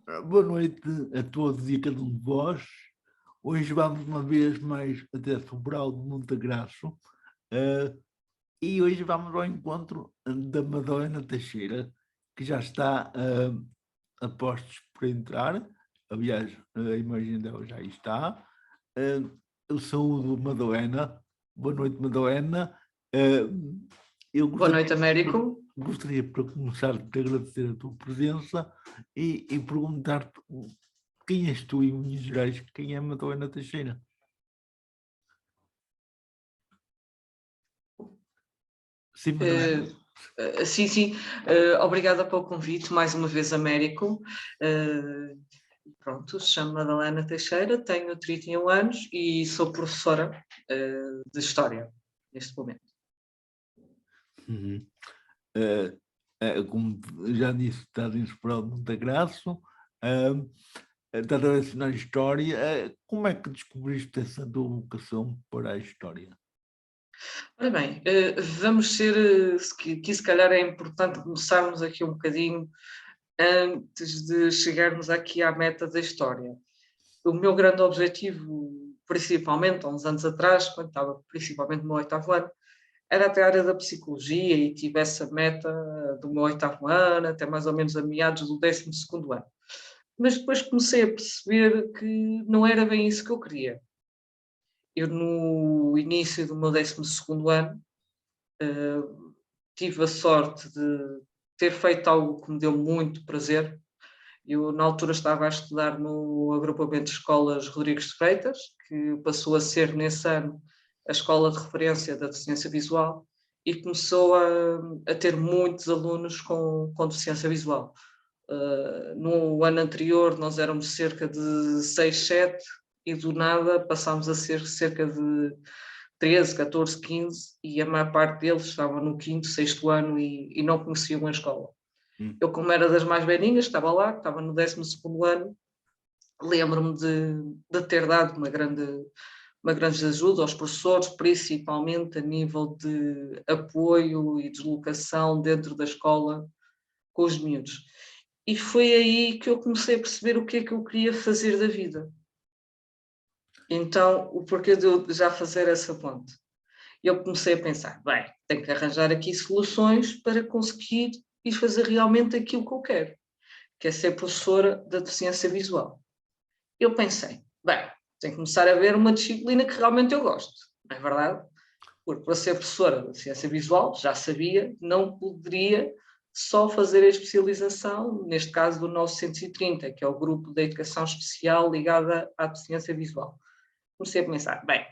Boa noite a todos e a cada um de vós. Hoje vamos uma vez mais até Sobral de Montegraço e hoje vamos ao encontro da Madalena Teixeira, que já está a postos para entrar. Aliás, a imagem dela já aí está. Eu saúdo Madalena. Boa noite, Madalena. Eu Boa noite, Américo. gostaria, para começar, de te agradecer a tua presença e perguntar-te quem és tu, em linhas gerais, quem é Madalena Teixeira? Sim, Madalena. Sim. Obrigada pelo convite, mais uma vez, Américo. Pronto, chamo-me Madalena Teixeira, tenho 31 anos e sou professora de História, neste momento. Uhum. Como já disse, estás em Sobral de Montegraço, estás a lecionar História. Como é que descobriste essa tua vocação para a História? Ora bem, vamos ser, que se calhar é importante começarmos aqui um bocadinho antes de chegarmos aqui à meta da História. O meu grande objetivo, principalmente há uns anos atrás, quando estava principalmente no 8º ano, era até a área da psicologia e tive essa meta do meu 8º ano, até mais ou menos a meados do 12º ano. Mas depois comecei a perceber que não era bem isso que eu queria. Eu, no início do meu 12º ano, tive a sorte de ter feito algo que me deu muito prazer. Eu, na altura, estava a estudar no agrupamento de escolas Rodrigues de Freitas, que passou a ser, nesse ano, a escola de referência da deficiência visual, e começou a ter muitos alunos com deficiência visual. No ano anterior, nós éramos cerca de 6, 7, e do nada passámos a ser cerca de 13, 14, 15, e a maior parte deles estava no 5º, 6º ano e não conheciam a escola. Eu, como era das mais velhinhas, estava lá, estava no 12º ano, lembro-me de ter dado uma grande ajuda aos professores, principalmente a nível de apoio e deslocação dentro da escola com os miúdos. E foi aí que eu comecei a perceber o que é que eu queria fazer da vida. Então, o porquê de eu já fazer essa ponte? Eu comecei a pensar, bem, tenho que arranjar aqui soluções para conseguir e fazer realmente aquilo que eu quero, que é ser professora da deficiência visual. Eu pensei, bem, tenho que começar a ver uma disciplina que realmente eu gosto, não é verdade? Porque para ser professora da ciência visual, já sabia, não poderia só fazer a especialização, neste caso do 930, que é o grupo de educação especial ligada à deficiência visual. Comecei a pensar, bem,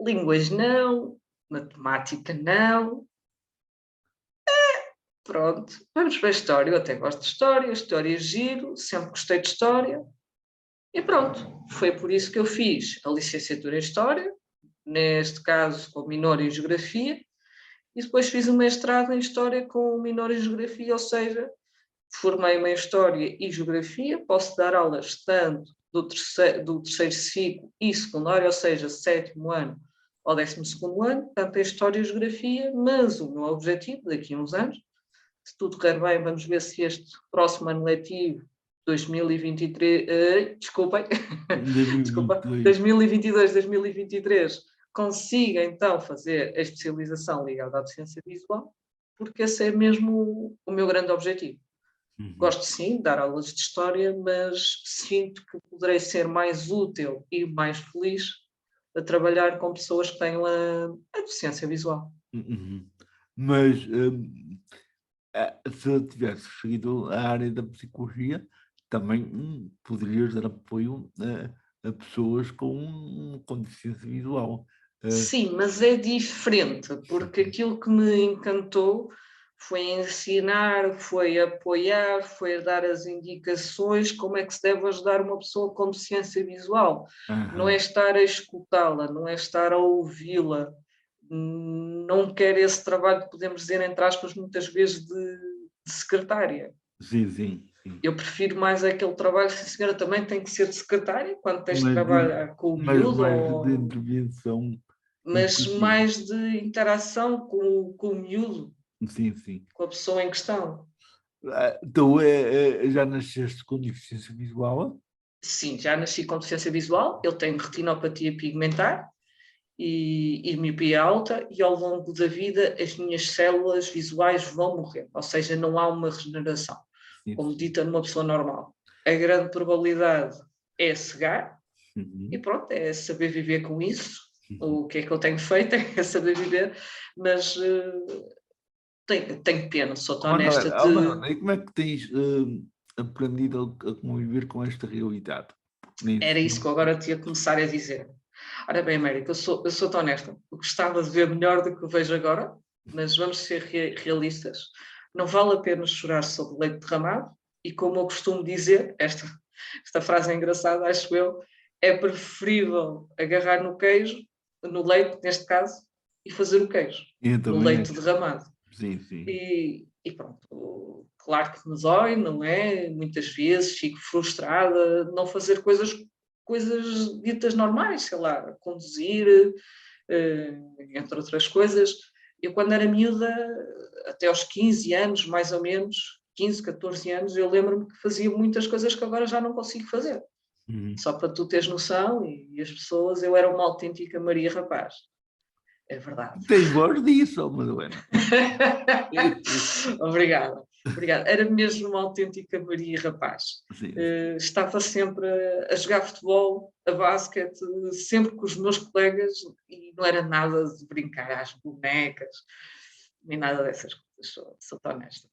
línguas não, matemática não, pronto, vamos para a história. Eu até gosto de história é giro, sempre gostei de história, e pronto. Foi por isso que eu fiz a licenciatura em História, neste caso com minor em Geografia, e depois fiz um mestrado em História com minor em Geografia, ou seja, formei-me em História e Geografia, posso dar aulas tanto do terceiro ciclo e secundário, ou seja, 7º ano ao 12º ano, tanto em História e Geografia, mas o meu objetivo, daqui a uns anos, se tudo correr bem, vamos ver se este próximo ano letivo, 2023, desculpem, desculpa, 2022. 2022, 2023, consiga então fazer a especialização ligada à deficiência visual, porque esse é mesmo o meu grande objetivo. Gosto sim de dar aulas de história, mas sinto que poderei ser mais útil e mais feliz a trabalhar com pessoas que tenham a deficiência visual. Mas se eu tivesse seguido a área da psicologia, também poderias dar apoio a pessoas com deficiência visual. Sim, mas é diferente, porque aquilo que me encantou foi ensinar, foi apoiar, foi dar as indicações como é que se deve ajudar uma pessoa com deficiência visual. Não é estar a escutá-la, não é estar a ouvi-la. Não quero esse trabalho que podemos dizer, entre aspas, muitas vezes de secretária. Sim. Eu prefiro mais aquele trabalho, sim senhora, também tem que ser de secretária, quando tens de Mas, trabalhar com o mas miúdo, mais de intervenção mas educativa. mais de interação com o miúdo, Sim. com a pessoa em questão. Tu já nasceste com deficiência visual? Sim, já nasci com deficiência visual, eu tenho retinopatia pigmentar e miopia alta, e ao longo da vida as minhas células visuais vão morrer, ou seja, não há uma regeneração, Sim, como sim. dita numa pessoa normal. A grande probabilidade é cegar, e Uhum. pronto, é saber viver com isso. Uhum. O que é que eu tenho feito é saber viver, mas tenho pena, sou-te honesta, Manuel, e como é que tens aprendido a conviver com esta realidade? Nem era isso que eu agora tinha que começar a dizer. Ora bem, América, eu sou-te honesta, eu gostava de ver melhor do que eu vejo agora, mas vamos ser realistas. Não vale a pena chorar sobre leite derramado, e como eu costumo dizer, esta frase é engraçada, acho eu, é preferível agarrar no queijo, no leite, neste caso, e fazer o queijo, Eu no também leite acho. derramado. Sim, sim. E pronto, claro que me dói, não é? Muitas vezes fico frustrada de não fazer coisas ditas normais, sei lá, conduzir, entre outras coisas. Eu, quando era miúda, até aos 15 anos, mais ou menos, 15, 14 anos, eu lembro-me que fazia muitas coisas que agora já não consigo fazer. Uhum. Só para tu teres noção, e as pessoas, eu era uma autêntica Maria Rapaz. É verdade. Tens voz disso, Madalena. Obrigada. Obrigada. Era mesmo uma autêntica Maria Rapaz. Sim, sim. Estava sempre a jogar futebol, a basquete, sempre com os meus colegas, e não era nada de brincar às bonecas, nem nada dessas coisas, sou honesta.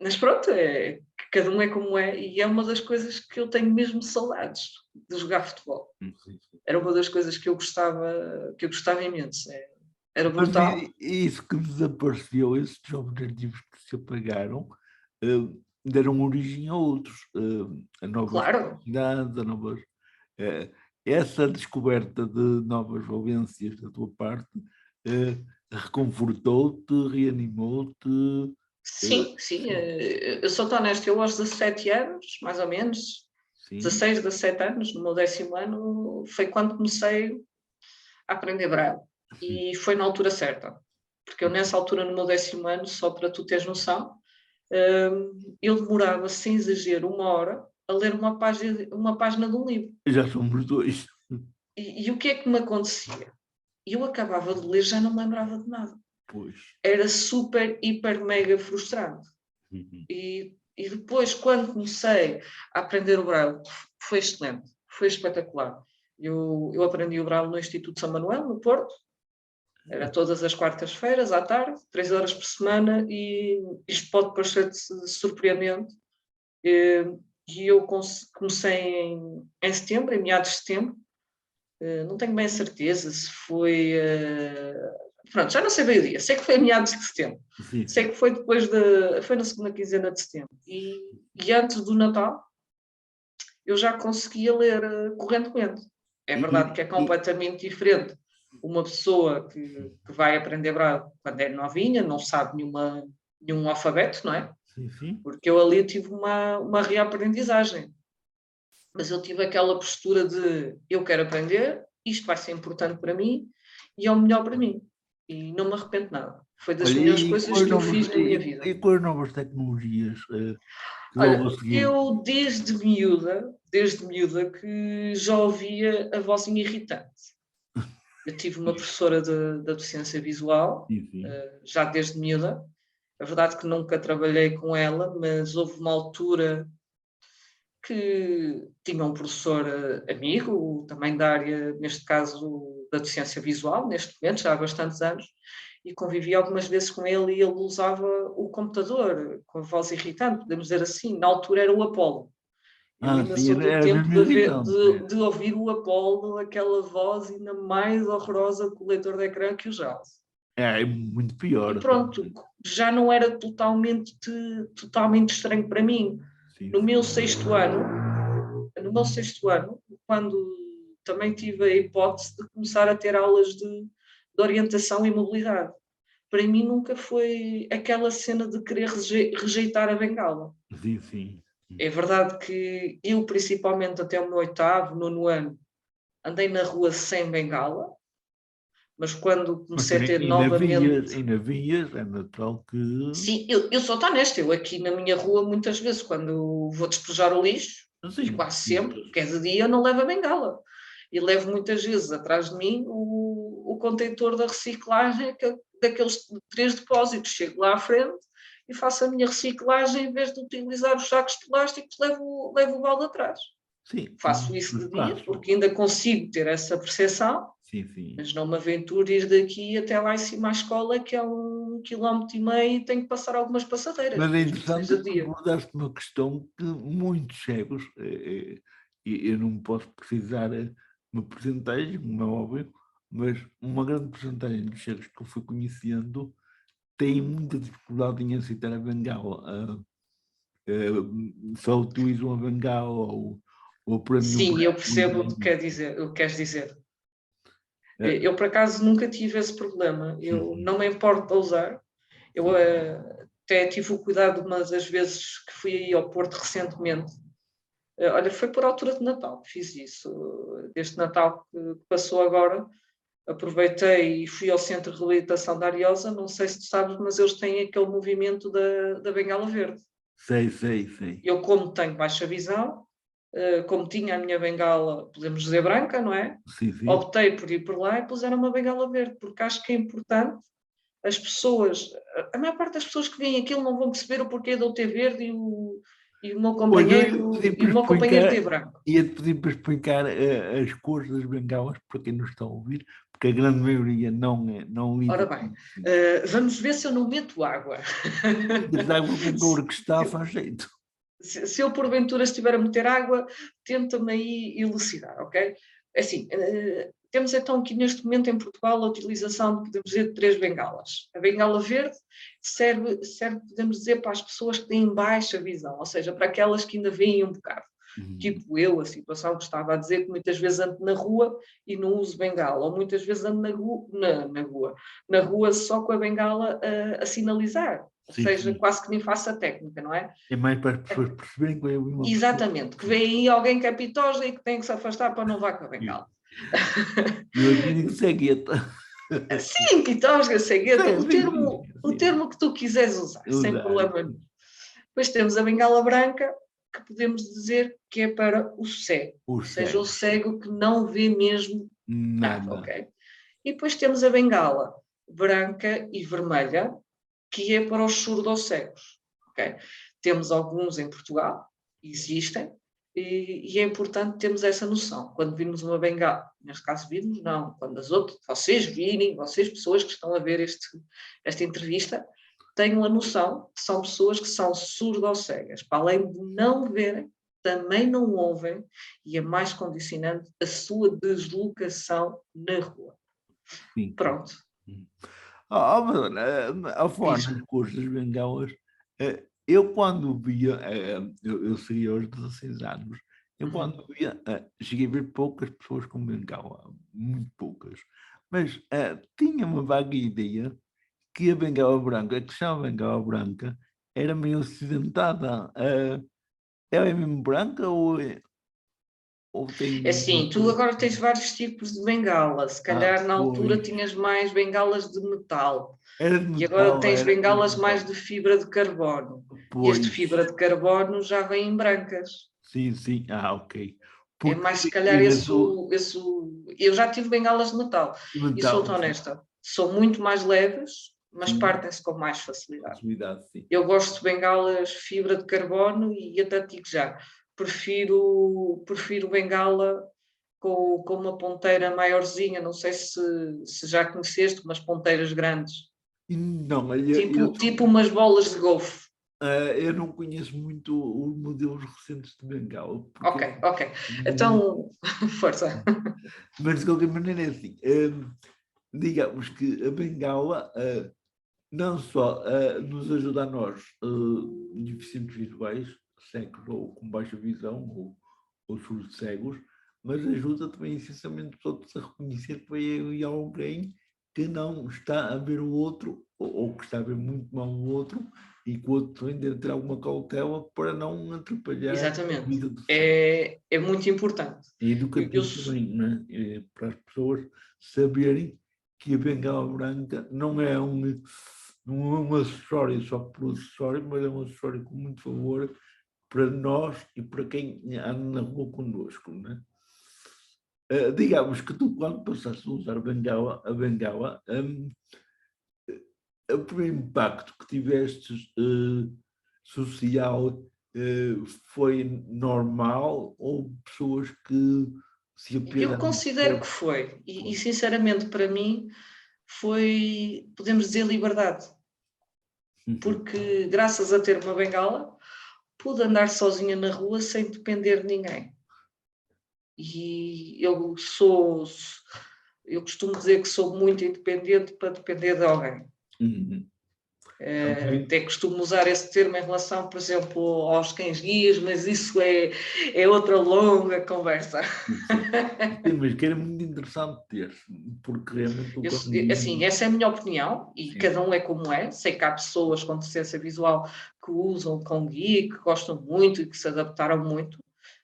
Mas pronto, cada um é como é, e é uma das coisas que eu tenho mesmo saudades de jogar futebol. Sim, sim. Era uma das coisas que eu gostava imenso. Era Mas brutal. isso que desapareceu, esses objetivos que se apagaram, deram origem a outros, a novas Claro. capacidades, a novas. eh, Essa descoberta de novas valências da tua parte reconfortou-te, reanimou-te. Sim, sim. Sim, Eu sou honesta, eu aos 17 anos, mais ou menos, sim. 16, 17 anos, no meu 10º ano, foi quando comecei a aprender braille. E foi na altura certa. Porque eu, nessa altura, no meu 10º ano, só para tu teres noção, eu demorava, sem exagero, 1 hora a ler uma página de um livro. Já somos dois. E o que é que me acontecia? Eu acabava de ler, já não me lembrava de nada. Pois. Era super, hiper, mega frustrante. Uhum. E depois, quando comecei a aprender o Braille, foi excelente, foi espetacular. Eu aprendi o Braille no Instituto São Manuel, no Porto, era todas as quartas-feiras, à tarde, 3 horas por semana, e isto pode parecer surpreendente. E eu comecei em setembro, em meados de setembro. Não tenho bem a certeza se foi. Pronto, já não sei bem o dia. Sei que foi a meados de setembro. Sim, Sei sim. que foi foi na segunda quinzena de setembro. E antes do Natal eu já conseguia ler correntemente. É verdade que é E, completamente diferente. Uma pessoa que vai aprender braille quando é novinha, não sabe nenhum alfabeto, não é? sim, sim. Porque eu ali tive uma reaprendizagem. Mas eu tive aquela postura de eu quero aprender, isto vai ser importante para mim e é o melhor para mim. E não me arrependo de nada. Foi das Olha, melhores coisas que eu fiz na minha vida. e com as novas tecnologias que logo a Olha, seguir. eu desde miúda que já ouvia a vozinha irritante. Eu tive uma professora da deficiência visual, Sim, sim. já desde miúda. É verdade que nunca trabalhei com ela, mas houve uma altura que tinha um professor amigo, também da área, neste caso, da deficiência visual, neste momento, já há bastantes anos, e convivi algumas vezes com ele, e ele usava o computador com a voz irritante, podemos dizer assim. Na altura era o Apollo. Eu ainda Sim, sou do era tempo mesmo de, irritante. de, de ouvir o Apollo, aquela voz ainda mais horrorosa que o leitor de ecrã que usava. É muito E pior. pronto, já não era totalmente estranho para mim. Sim, No meu sim. sexto ano, no meu sexto ano, quando também tive a hipótese de começar a ter aulas de orientação e mobilidade, para mim nunca foi aquela cena de querer rejeitar a bengala. Sim, sim. É verdade que eu, principalmente até o meu 8º, 9º ano, andei na rua sem bengala, mas quando Mas comecei a ter novamente... ainda vias, é natural que... Sim, eu sou tão honesta, eu aqui na minha rua, muitas vezes, quando vou despejar o lixo, e Sim, quase sempre, que é de dia, eu não levo a bengala. E levo muitas vezes atrás de mim o contentor da reciclagem, daqueles 3 depósitos. Chego lá à frente e faço a minha reciclagem, em vez de utilizar os sacos de plásticos, levo o balde atrás. sim, Faço isso de dia, espaço. porque ainda consigo ter essa percepção, Sim, sim. mas não me aventuro ir daqui até lá em cima à escola, que é 1,5 km, e tenho que passar algumas passadeiras. Mas é mesmo que interessante seja de que dia. abordaste uma questão que muitos cegos, e eu não posso precisar uma porcentagem, como é óbvio, mas uma grande porcentagem dos cegos que eu fui conhecendo têm muita dificuldade em aceitar a bengala. Só utilizam a bengala ou prendem o Sim, eu braço muito percebo o que bem. queres dizer. Eh, Eu, por acaso, nunca tive esse problema. Eu não me importo de usar. Eu até tive o cuidado, uma das vezes que fui aí ao Porto recentemente. Olha, foi por altura de Natal que fiz isso. Este Natal que passou agora, aproveitei e fui ao Centro de Reabilitação da Ariosa. Não sei se tu sabes, mas eles têm aquele movimento da bengala verde. sei. Eu, como tenho baixa visão, como tinha a minha bengala, podemos dizer branca, não é? Sim. Optei por ir por lá e puseram uma bengala verde, porque acho que é importante as pessoas, a maior parte das pessoas que veem aquilo não vão perceber o porquê de eu ter verde e o meu Pois eu companheiro ter branco. ia-te pedir para explicar as cores das bengalas para quem nos está a ouvir, porque a grande maioria não Ora lida bem, com isso. vamos ver se eu não meto água. Desde a água com cor que está, faz jeito. Se eu porventura estiver a meter água, tenta-me aí elucidar, ok? Assim, temos então aqui neste momento em Portugal a utilização de, podemos dizer, de 3 bengalas. A bengala verde serve, podemos dizer, para as pessoas que têm baixa visão, ou seja, para aquelas que ainda veem um bocado. Tipo eu, a situação que estava a dizer, que muitas vezes ando na rua e não uso bengala, ou muitas vezes ando na rua só com a bengala a sinalizar, ou seja, Sim. quase que nem faço a técnica, não é? É mais para as pessoas perceberem que é uma pessoa. Exatamente, que vê aí alguém que é pitosa e que tem que se afastar para não vá com a bengala. Eu aqui digo cegueta. Sim, pitosga, cegueta, o Sim. termo que tu quiseres usar, sem problema nenhum. Depois temos a bengala branca, que podemos dizer que é para o cego, ou seja, o cego que não vê mesmo nada, ok? E depois temos a bengala branca e vermelha, que é para os surdo-cegos, ok? Temos alguns em Portugal, existem, e é importante termos essa noção. Quando vimos uma bengala, neste caso vimos, não, quando as outras, vocês virem, vocês pessoas que estão a ver esta entrevista, tenham a noção que são pessoas que são surdo-cegas, para além de não verem, também não ouvem, e é mais condicionante a sua deslocação na rua. Sim. Pronto. A falar nas cores das bengalas, eu quando via, eu seria aos 16 anos, eu quando via, cheguei a ver poucas pessoas com bengala, muito poucas, mas tinha uma vaga ideia que a bengala branca, que se chama bengala branca, era meio acidentada. Ela é mesmo branca ou tem É assim, tu agora tens vários tipos de bengala. Se calhar na altura pois. tinhas mais bengalas de metal. Era de E agora metal, tens era de bengalas mais metal. de fibra de carbono. E este Pois, fibra de carbono já vem em brancas. sim, ok. É Porque mais, se calhar, eu já tive bengalas de metal. E sou-te metal, sim, honesta, são muito mais leves, mas sim, partem-se com mais facilidade. facilidade, sim. Eu gosto de bengalas fibra de carbono e até digo já, prefiro bengala com uma ponteira maiorzinha, não sei se já conheceste, umas ponteiras grandes, E não, olha, tipo umas bolas de golfe. eu não conheço muito os modelos recentes de bengala. Ok. Então, força. Mas de qualquer maneira é assim, digamos que a bengala não só nos ajuda a nós, deficientes visuais, cegos ou com baixa visão, ou surdos cegos, mas ajuda também essencialmente os outros a reconhecer que vai ali alguém que não está a ver o outro, ou que está a ver muito mal o outro, e que o outro tem de ter alguma cautela para não atrapalhar a Exatamente. vida do cego. É muito importante. É educativo também, né? Para as pessoas saberem que a bengala branca não é um acessório só por acessório, mas é um acessório com muito favor para nós e para quem anda na rua connosco, né? Digamos que tu, quando passaste a usar a bengala, o primeiro impacto que tiveste social foi normal ou pessoas que se Eu apegaram? considero que foi, e sinceramente para mim foi, podemos dizer, liberdade, porque graças a ter uma bengala pude andar sozinha na rua sem depender de ninguém. E eu costumo dizer que sou muito independente para depender de alguém. Até costumo usar esse termo em relação, por exemplo, aos cães-guias, mas isso é outra longa conversa. Sim, mas que era muito interessante ter, porque realmente o cão-guia... Assim, essa é a minha opinião, e Sim. cada um é como é. Sei que há pessoas com deficiência visual que usam cão-guia, que gostam muito e que se adaptaram muito,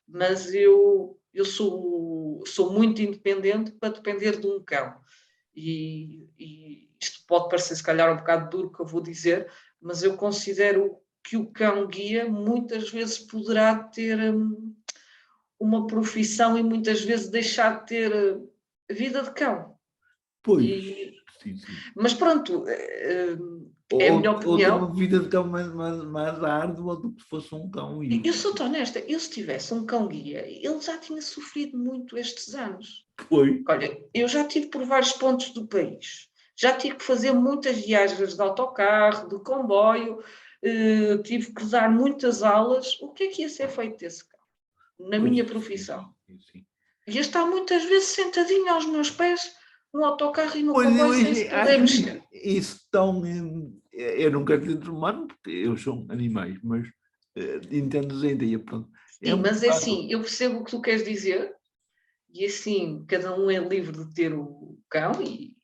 mas eu sou muito independente para depender de um cão. E isto pode parecer se calhar um bocado duro que eu vou dizer, mas eu considero que o cão-guia muitas vezes poderá ter uma profissão e muitas vezes deixar de ter vida de cão. Pois, sim. Mas pronto, é a minha Ou ter opinião. uma vida de cão mais árdua do que se fosse um cão. Eu sou-te honesta, eu se tivesse um cão-guia, ele já tinha sofrido muito estes anos. Foi. Olha, eu já estive por vários pontos do país, já tive que fazer muitas viagens de autocarro, de comboio, tive que dar muitas aulas. O que é que ia ser feito desse cão? Na minha profissão. Sim. Ia estar muitas vezes sentadinho aos meus pés, no autocarro e no Pois comboio, eu sem se poder mexer. isso tão... Eu não quero dizer humano, porque eu sou animais, mas entendes a ideia, pronto. Sim, mas é assim, eu percebo o que tu queres dizer, e assim, cada um é livre de ter o cão, e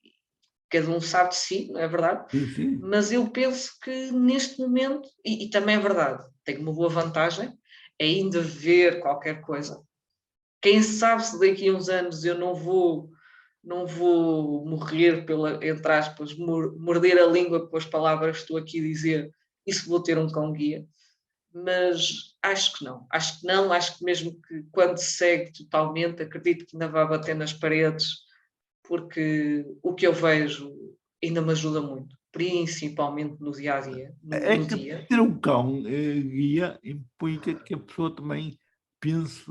cada um sabe de si, não é verdade? Sim. Mas eu penso que neste momento, e também é verdade, tenho uma boa vantagem, é ainda ver qualquer coisa. Quem sabe se daqui a uns anos eu não vou morrer pela, entre aspas, morder a língua com as palavras que estou aqui a dizer, e se vou ter um cão-guia. Mas acho que não, acho que mesmo que quando segue totalmente, acredito que ainda vai bater nas paredes, porque o que eu vejo ainda me ajuda muito, principalmente no dia a dia, É no que dia. ter um cão guia implica que a pessoa também pense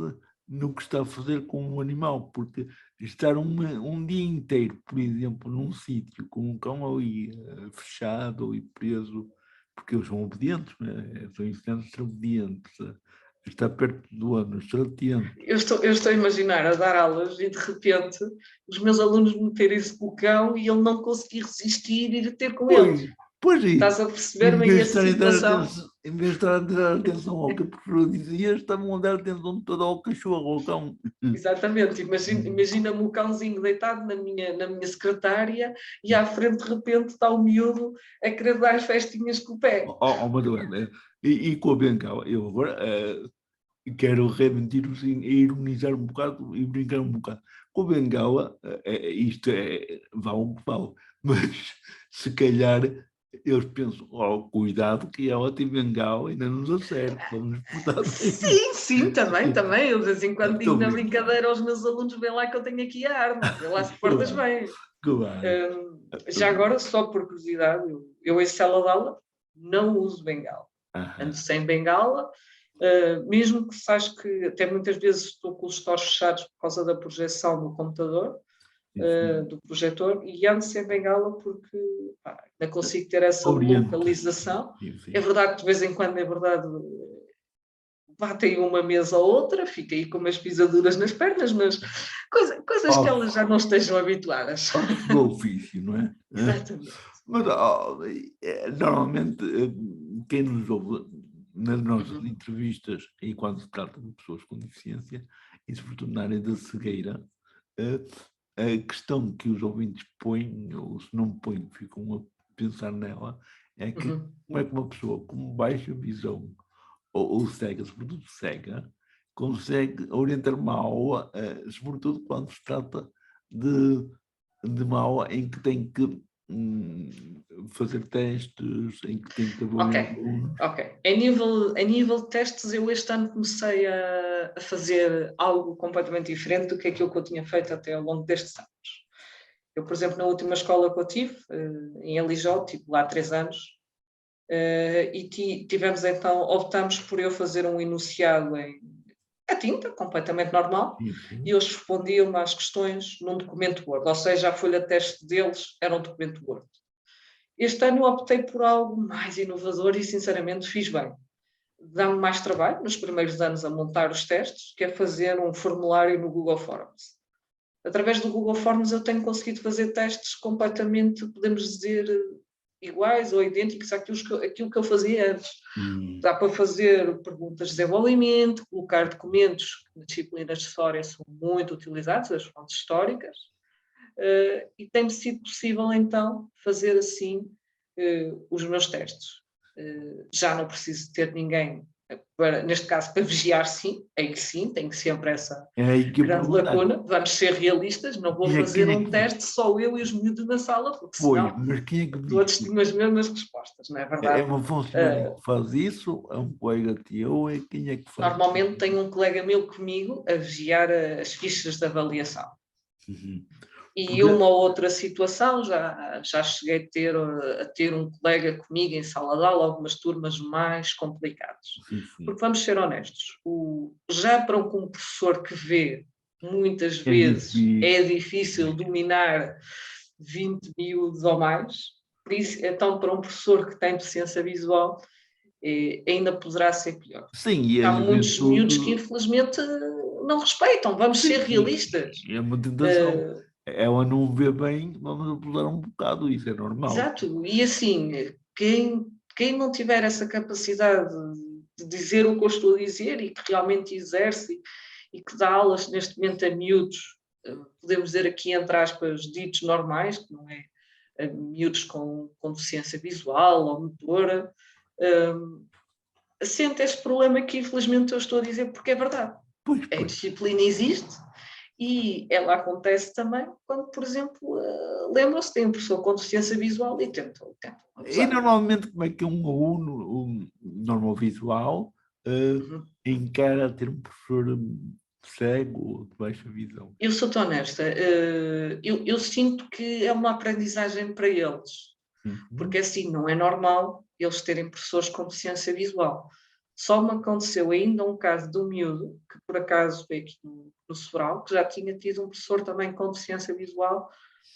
no que está a fazer com o animal, porque estar um dia inteiro, por exemplo, num sítio com um cão ali fechado e preso, porque eles são obedientes, né? São ensinantes a ser obedientes, a estar perto do dono, estar atento. Eu estou a imaginar a dar aulas e de repente os meus alunos meterem-se com o cão e ele não conseguir resistir e ir ter com eles. Pois é, Estás a perceber-me aí a situação? em vez de estar a dar atenção ao que a professora dizia, estavam a dar atenção toda ao cachorro, ao cão. Exatamente, imagina-me o cãozinho deitado na minha secretária e à frente de repente está o miúdo a querer dar festinhas com o pé. Madalena, e com a bengala, eu agora quero rementir e ironizar um bocado e brincar um bocado. Com a bengala, isto vale o que vale, mas se calhar eles pensam, cuidado que ela tem bengala e ainda nos acerta, vamos portar bem. Sim, também. Eu de vez em quando digo Estou na bem. brincadeira aos meus alunos, vê lá que eu tenho aqui a arma, vê lá se portas Claro, bem. claro. Já agora, só por curiosidade, eu em sala de aula não uso bengala. Ando sem bengala, mesmo que sabes que até muitas vezes estou com os stores fechados por causa da projeção do computador, do projetor, e ando sem bengala porque ainda consigo ter essa Oriente. localização. Sim. É verdade que de vez em quando, é verdade, batem uma mesa ou outra, fica aí com umas pisaduras nas pernas, mas coisas que elas já não estejam habituadas. Ossos do ofício, não é? Exatamente. Mas normalmente quem nos ouve nas nossas entrevistas e quando se trata de pessoas com deficiência, e sobretudo na área da cegueira, a questão que os ouvintes põem, ou se não põem, ficam a pensar nela, é que como é que uma pessoa com baixa visão ou cega, sobretudo cega, consegue orientar uma aula, sobretudo quando se trata de de uma aula em que tem que fazer testes, em que tem que avaliar alunos. Ok. Em nível de testes, eu este ano comecei a fazer algo completamente diferente do que aquilo que eu tinha feito até ao longo destes anos. Eu, por exemplo, na última escola que eu tive, em Alijó, tive lá 3 anos, e tivemos então, optamos por eu fazer um enunciado a tinta, completamente normal, e eles respondiam-me às questões num documento Word, ou seja, a folha de teste deles era um documento Word. Este ano eu optei por algo mais inovador e, sinceramente, fiz bem. Dá-me mais trabalho nos primeiros anos a montar os testes, que é fazer um formulário no Google Forms. Através do Google Forms eu tenho conseguido fazer testes completamente, podemos dizer, iguais ou idênticos àquilo que eu fazia antes. Dá para fazer perguntas de desenvolvimento, colocar documentos que nas disciplinas de história são muito utilizados, as fontes históricas, e tem-me sido possível então fazer assim os meus testes. Já não preciso ter ninguém, neste caso, para vigiar, sim, aí sim, tenho sempre essa grande lacuna. Vamos ser realistas, não vou fazer um teste só eu e os miúdos na sala, porque senão mas quem é que todos tinham as mesmas respostas, não é verdade? É uma funcionária que faz isso? É um colega teu? É quem é que faz? Normalmente tenho um colega meu comigo a vigiar as fichas de avaliação. E uma ou outra situação, já cheguei a ter um colega comigo em sala de aula, algumas turmas mais complicadas. Porque vamos ser honestos, já para um professor que vê, muitas vezes é difícil dominar 20 miúdos ou mais, por isso, então para um professor que tem deficiência visual, ainda poderá ser pior. Sim, há muitos miúdos que infelizmente não respeitam, vamos ser realistas. É uma tentação. Ela não vê bem, vamos abusar um bocado, isso é normal. Exato, e assim, quem não tiver essa capacidade de dizer o que eu estou a dizer e que realmente exerce e que dá aulas neste momento a miúdos, podemos dizer aqui entre aspas, ditos normais, que não é a miúdos com deficiência visual ou motora, sente esse problema que infelizmente eu estou a dizer porque é verdade. A disciplina existe e ela acontece também quando, por exemplo, lembram-se, tem um professor com deficiência visual e tentam E normalmente como é que um aluno, um normal visual, encara ter um professor cego ou de baixa visão? Eu sou tão honesta, eu sinto que é uma aprendizagem para eles, porque assim, não é normal eles terem professores com deficiência visual. Só me aconteceu ainda um caso de um miúdo, que por acaso veio aqui no Sobral, que já tinha tido um professor também com deficiência visual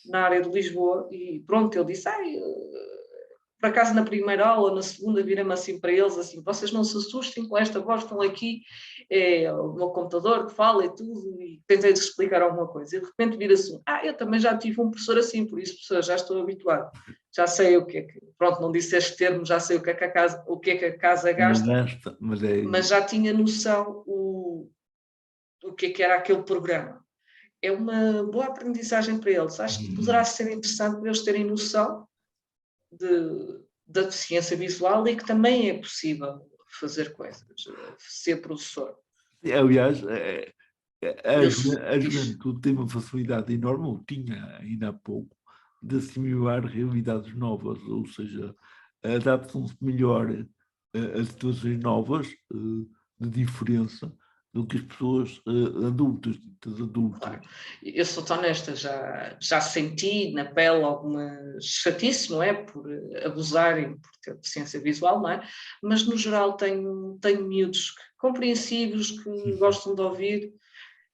na área de Lisboa, e pronto, ele disse, por acaso na primeira aula, na segunda, virei-me assim para eles, assim, vocês não se assustem com esta voz, estão aqui, é o meu computador que fala e tudo, e tentei-lhes explicar alguma coisa, e de repente vira-se eu também já tive um professor assim, por isso, professor, já estou habituado, já sei o que é que, pronto, não disse este termo, já sei o que é que a casa gasta, mas já tinha noção o que era aquele programa. É uma boa aprendizagem para eles, acho que poderá ser interessante para eles terem noção da deficiência visual e que também é possível fazer coisas, ser professor. Aliás, a juventude tem uma facilidade enorme, ou tinha ainda há pouco, de assimilar realidades novas, ou seja, adaptam-se melhor a situações novas de diferença do que as pessoas adultas. Claro. Eu sou tão honesta, já senti na pele alguma chatice, não é? Por abusarem, por ter deficiência visual, não é? Mas no geral tenho miúdos compreensivos, que gostam de ouvir,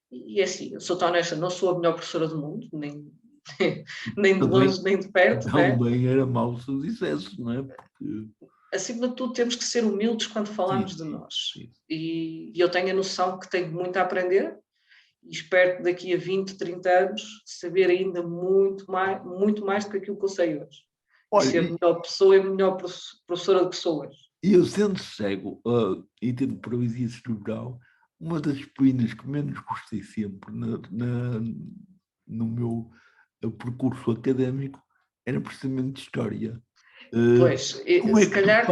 e é assim, eu sou tão honesta, não sou a melhor professora do mundo, nem de longe, nem de perto. Também era mau se o dissesse, não é? Porque... Acima de tudo, temos que ser humildes quando falamos de nós. E eu tenho a noção que tenho muito a aprender e espero que daqui a 20, 30 anos saber ainda muito mais do que aquilo que eu sei hoje. Olha, e ser melhor pessoa e melhor professora de pessoas. E eu, sendo cego e tendo paralisia cerebral, uma das disciplinas que menos gostei sempre no meu percurso académico era precisamente História. Pois, se calhar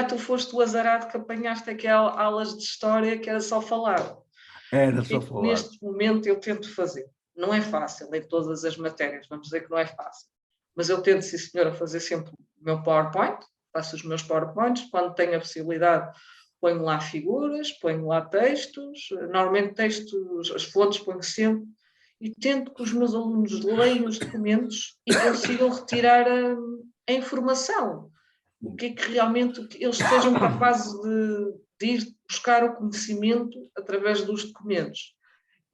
tu foste o azarado que apanhaste aquelas aulas de História que era só falar. Era só falar. Neste momento eu tento fazer. não é fácil em todas as matérias, vamos dizer que não é fácil. Mas eu tento, sim senhora, fazer sempre o meu PowerPoint, faço os meus PowerPoints, quando tenho a possibilidade ponho lá figuras, ponho lá textos, normalmente textos, as fontes ponho sempre, e tento que os meus alunos leiam os documentos e consigam retirar a informação. O que é que realmente eles sejam capazes de ir buscar o conhecimento através dos documentos.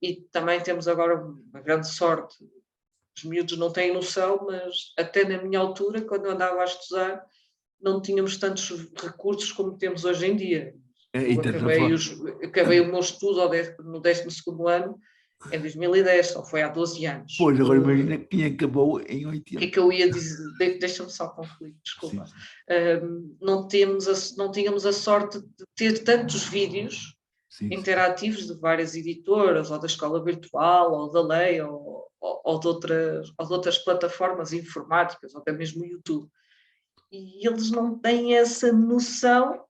E também temos agora uma grande sorte, os miúdos não têm noção, mas até na minha altura, quando eu andava a estudar, não tínhamos tantos recursos como temos hoje em dia. Eu acabei o meu estudo no 12º ano em 2010, só foi há 12 anos. Pois, agora imagina quem acabou em 80. O que é que eu ia dizer? Deixa-me só concluir, desculpa. Não tínhamos a sorte de ter tantos vídeos interativos de várias editoras, ou da Escola Virtual, ou da Lei, ou de outras plataformas informáticas, ou até mesmo o YouTube. E eles não têm essa noção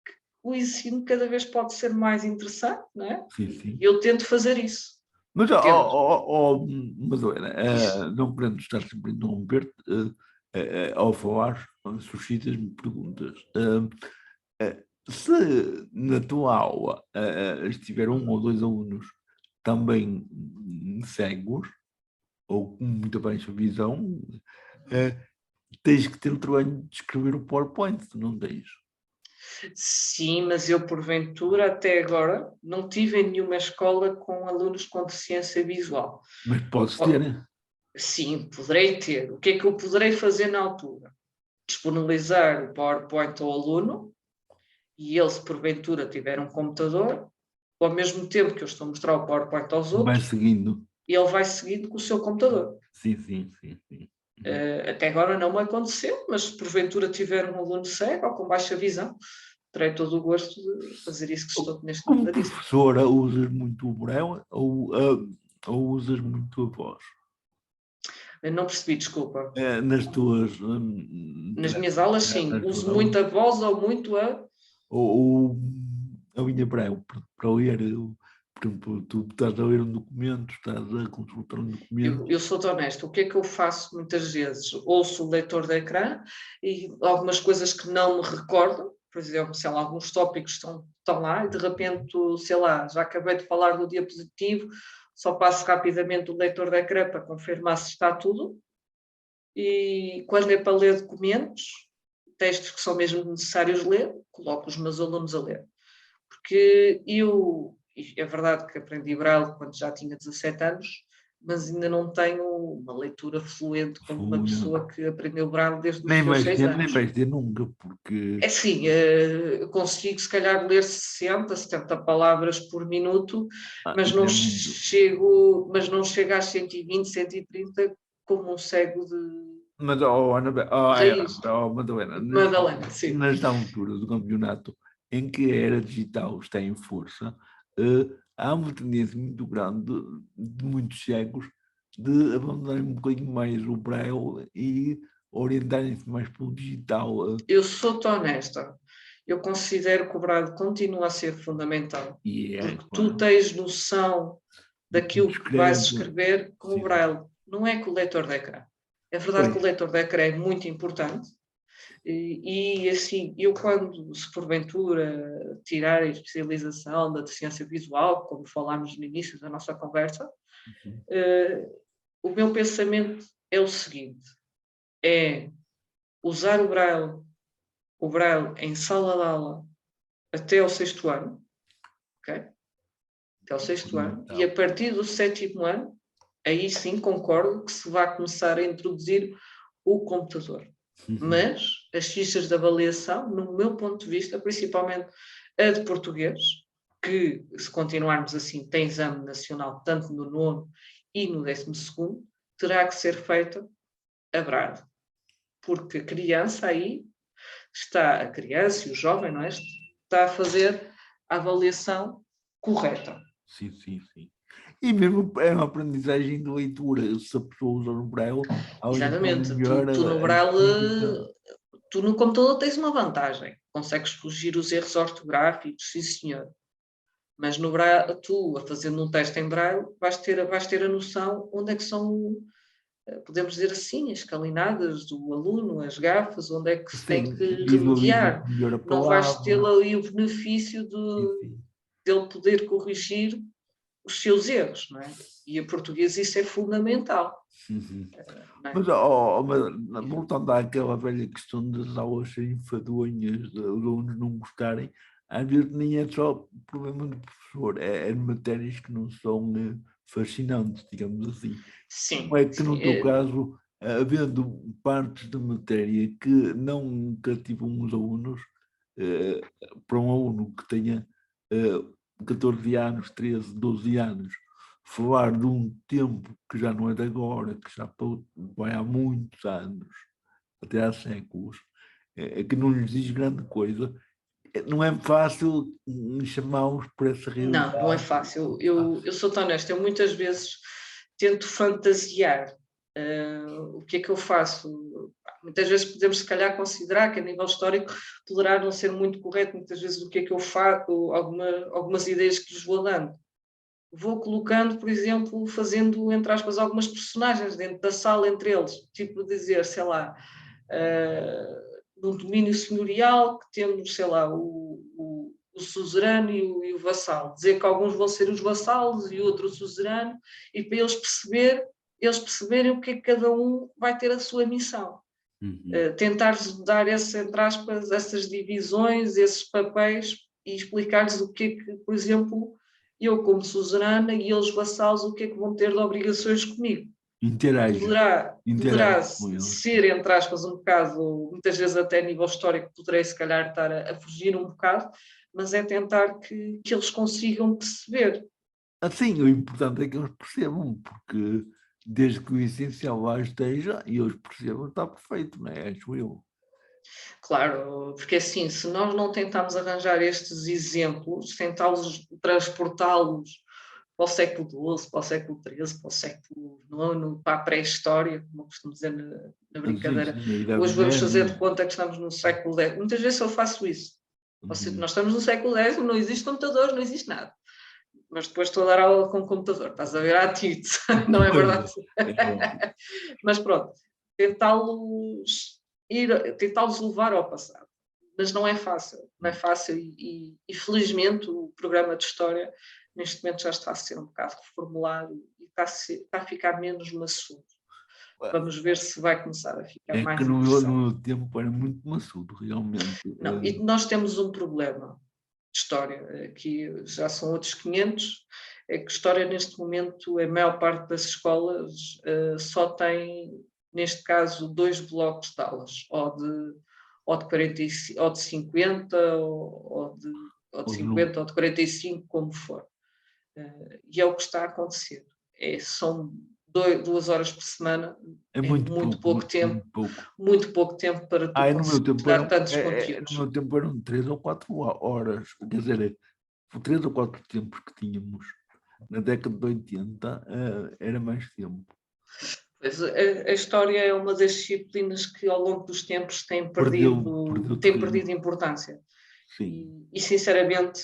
que o ensino cada vez pode ser mais interessante, não é? Sim. E eu tento fazer isso. Mas, Madalena, não querendo estar sempre a interromper-te, ao falar, suscitas-me perguntas. Se na tua aula estiver 1 ou 2 alunos também cegos, ou com muita baixa visão, tens que ter o trabalho de escrever o PowerPoint, não tens? Sim, mas eu, porventura, até agora, não tive em nenhuma escola com alunos com deficiência visual. Mas podes ter. Sim, poderei ter. O que é que eu poderei fazer na altura? Disponibilizar o PowerPoint ao aluno e ele, se porventura tiver um computador, ao mesmo tempo que eu estou a mostrar o PowerPoint aos outros, vai seguindo. E ele vai seguindo com o seu computador. Sim. Até agora não me aconteceu, mas se porventura tiver um aluno cego ou com baixa visão, terei todo o gosto de fazer isso que estou neste momento a dizer. Como professora, usas muito o braille ou usas muito a voz? Não percebi, desculpa. Nas tuas... Nas minhas aulas, sim. Uso muito a voz ou muito a... Ou a linha braille, para ler... Por exemplo, tu estás a ler um documento, estás a consultar um documento. Eu sou-te honesto, o que é que eu faço muitas vezes? Ouço o leitor de ecrã e algumas coisas que não me recordo, por exemplo, sei lá, alguns tópicos estão lá e de repente, sei lá, já acabei de falar do diapositivo, só passo rapidamente o leitor de ecrã para confirmar se está tudo. E quando é para ler documentos, textos que são mesmo necessários ler, coloco os meus alunos a ler. Porque é verdade que aprendi Braille quando já tinha 17 anos, mas ainda não tenho uma leitura fluente como uma pessoa que aprendeu Braille desde os seus 6 anos. Nem vais ter nunca, porque... É sim, eu consigo se calhar ler 60, 70 palavras por minuto, mas não chego às 120, 130 como um cego de... Mas, Madalena, sim. Nesta altura do campeonato em que a era digital está em força, há uma tendência muito grande de muitos cegos de abandonarem um bocadinho mais o braille e orientarem-se mais pelo digital. Eu sou-te honesta. Eu considero que o braille continua a ser fundamental. Porque tu tens noção daquilo que vais escrever com o braille. Não é com o leitor de ecrã. É verdade que o leitor de ecrã é muito importante. E assim, eu quando, se porventura, tirar a especialização da deficiência visual, como falámos no início da nossa conversa, o meu pensamento é o seguinte, é usar o braille em sala de aula até ao 6º ano, ok? Até ao 6º ano, e a partir do 7º ano, aí sim concordo que se vai começar a introduzir o computador. Mas as fichas de avaliação, no meu ponto de vista, principalmente a de português, que se continuarmos assim, tem exame nacional tanto no 9º e no 12º, terá que ser feita a braille. Porque a criança aí a criança e o jovem, não é? Está a fazer a avaliação correta. Sim. E mesmo é uma aprendizagem de leitura, se a pessoa usa o braille... Exatamente, tu no braille, tu no computador tens uma vantagem, consegues corrigir os erros ortográficos, sim senhor, Mas no braille, tu, fazendo um teste em braille, vais ter a noção onde é que são, podemos dizer assim, as escalinadas do aluno, as gafas, onde é que se tem Sim, que visualizas remediar. melhor a Não vais ter palavra. ali o benefício Sim, sim. dele poder corrigir os seus erros, não é? E a português isso é fundamental. Uhum. Não é? Mas voltando àquela velha questão das aulas serem enfadonhas, de os alunos não gostarem, às vezes nem é só problema do professor, é matérias que não são fascinantes, digamos assim. Sim, Como é que sim. no teu caso, havendo partes da matéria que não cativam os alunos, eh, para um aluno que tenha 14 anos, 13, 12 anos, falar de um tempo que já não é de agora, que já vai há muitos anos, até há séculos, que não lhes diz grande coisa, não é fácil chamá-los por essa Não, não é realidade. fácil. Eu sou tão honesta, eu muitas vezes tento fantasiar. O que é que eu faço? Muitas vezes podemos, se calhar, considerar que a nível histórico poderá não ser muito correto, muitas vezes, o que é que eu faço, algumas ideias que lhes vou dando. Vou colocando, por exemplo, fazendo, entre aspas, algumas personagens dentro da sala entre eles, tipo dizer, sei lá, no domínio senhorial que temos, sei lá, o suzerano e o vassalo. Dizer que alguns vão ser os vassalos e outro o suzerano, e para eles perceberem o que é que cada um vai ter a sua missão. Uhum. Tentar dar entre aspas, essas divisões, esses papéis e explicar-lhes o que é que, por exemplo, eu como suzerana e eles vassalos, o que é que vão ter de obrigações comigo. Interage Poderá com eles. ser, entre aspas, um bocado, muitas vezes até a nível histórico, poderei se calhar estar a fugir um bocado, mas é tentar que eles consigam perceber. Assim, o importante é que eles percebam, porque desde que o essencial lá esteja e eles percebam, está perfeito, não é? Acho eu. Claro, porque assim, se nós não tentarmos arranjar estes exemplos, tentá-los transportá-los para o século XII, para o século XIII, para o século IX, para a pré-história, como eu costumo dizer na Sim, brincadeira. sim, a Idade Hoje vamos fazer Média. de conta que estamos no século X. Muitas vezes eu faço isso. Ou seja, Uhum. nós estamos no século X, não existe computadores, não existe nada. Mas depois estou a dar aula com o computador, estás a ver à TIT, não é Pois verdade? é, é óbvio. Mas pronto, tentá-los levar ao passado. Mas não é fácil, não é fácil e felizmente o programa de História neste momento já está a ser um bocado reformulado e está a ficar menos maçudo. Vamos ver se vai começar a ficar É que mais no interessante. meu tempo era muito maçudo, realmente. Não, e nós temos um problema de História, que já são outros 500, é que História neste momento, a maior parte das escolas só tem, neste caso, 2 blocos de aulas, ou de 45, ou de 50, ou de Hoje não, 50, ou de 45, como for. E é o que está a acontecer. São 2 horas por semana, é é muito pouco, muito pouco. muito pouco tempo para tu No meu conseguir tempo dar tantos no conteúdos. meu tempo eram 3 ou 4 horas, quer dizer, 3 ou 4 tempos que tínhamos. Na década de 80 era mais tempo. Pois, a história é uma das disciplinas que ao longo dos tempos Perdeu tem terreno, perdido importância. sim. E sinceramente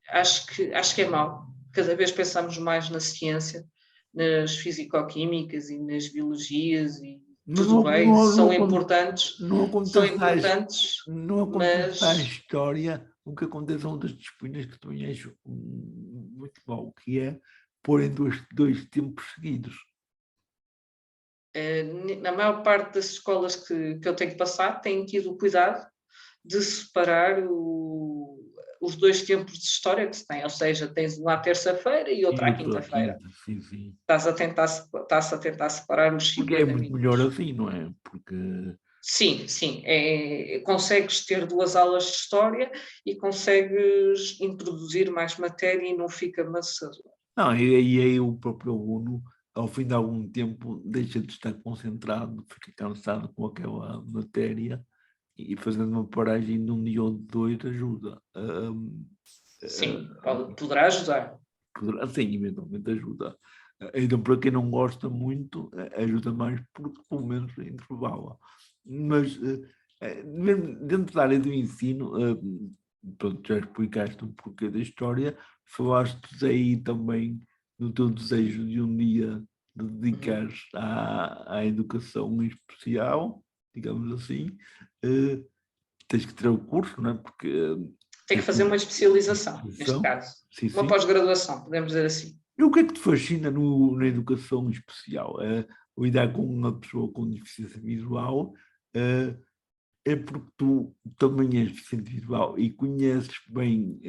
acho que é mau. Cada vez pensamos mais na ciência, nas fisicoquímicas e nas biologias e Mas tudo bem, não são acontece importantes, não acontece à mas história o que acontece a outras disciplinas que também acho muito mau, que é pôr em dois tempos seguidos. na maior parte das escolas que eu tenho que passar têm tido o cuidado de separar os 2 tempos de história que se tem, ou seja, tens um à terça-feira e outro E à eu estou quinta-feira. aqui, sim, sim. Estás a tentar separar nos Porque é 50 muito melhor minutos. assim, não é? Porque Sim, sim, consegues ter 2 aulas de história e consegues introduzir mais matéria e não fica maçador. não, e aí o próprio aluno, ao fim de algum tempo, deixa de estar concentrado, fica cansado com aquela matéria e fazendo uma paragem de um dia ou de dois ajuda. Sim, poderá ajudar. Sim, eventualmente ajuda. Então, para quem não gosta muito, ajuda mais porque pelo menos intervala. Mas mesmo dentro da área do ensino, pronto, já explicaste um porquê da história, falaste aí também do teu desejo de um dia de dedicares à educação especial, digamos assim. Tens que ter o curso, não é? Porque Tem que fazer uma especialização, neste caso. sim, Uma sim. pós-graduação, podemos dizer assim. E o que é que te fascina na educação especial? Lidar com uma pessoa com deficiência visual, é porque tu também és deficiente visual e conheces bem.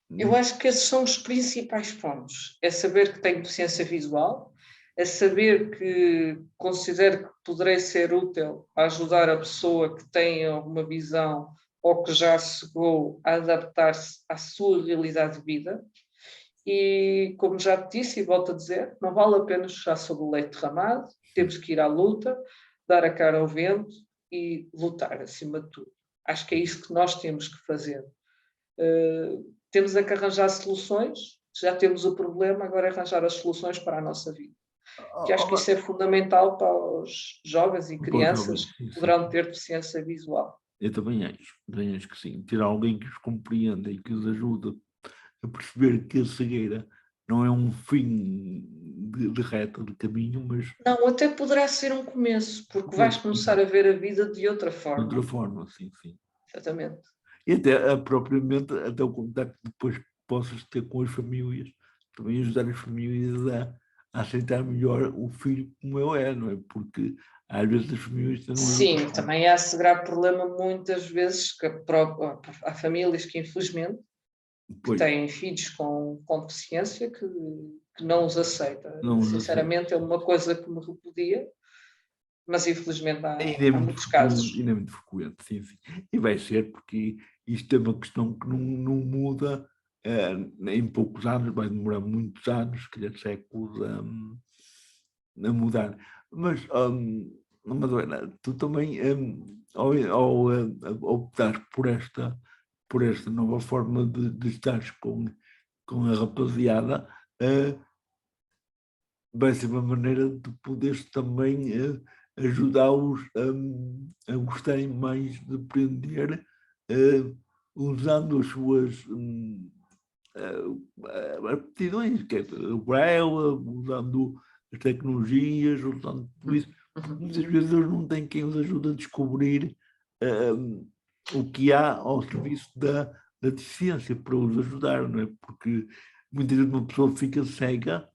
Eu acho que esses são os principais pontos. É saber que tenho deficiência visual, é saber que considero que poderei ser útil a ajudar a pessoa que tem alguma visão ou que já chegou a adaptar-se à sua realidade de vida. E, como já te disse e volto a dizer, não vale a pena chorar sobre o leite derramado, temos que ir à luta, dar a cara ao vento e lutar acima de tudo. Acho que é isso que nós temos que fazer. Temos que arranjar soluções, já temos o problema, agora é arranjar as soluções para a nossa vida. Que acho que isso é fundamental para os jovens e crianças que poderão ter deficiência visual. Eu também acho que sim. Ter alguém que os compreenda e que os ajude a perceber que a cegueira não é um fim de reta, de caminho, mas... Não, até poderá ser um começo, porque vais começar a ver a vida de outra forma. De outra forma, sim. Exatamente. E até, propriamente, até o contacto depois que possas ter com as famílias, também ajudar as famílias a aceitar melhor o filho como ele é, não é? Porque às vezes as famílias têm... Sim, também há esse grave problema muitas vezes que há famílias que infelizmente que têm filhos com deficiência que não os aceita. Sinceramente é uma coisa que me repudia, mas infelizmente há muitos casos. Ainda é muito frequente, sim. E vai ser porque isto é uma questão que não muda em poucos anos, vai demorar muitos anos, se calhar séculos, a mudar. Mas, Madalena, tu também, ao optar por esta nova forma de estar com a rapaziada, vai ser uma maneira de poderes também ajudá-los a gostarem mais de aprender, usando as suas aptidões, que é o braille, usando as tecnologias, usando tudo isso. Muitas vezes eles não têm quem os ajude a descobrir o que há ao serviço da deficiência para os ajudar, não é? Porque muitas vezes uma pessoa fica cega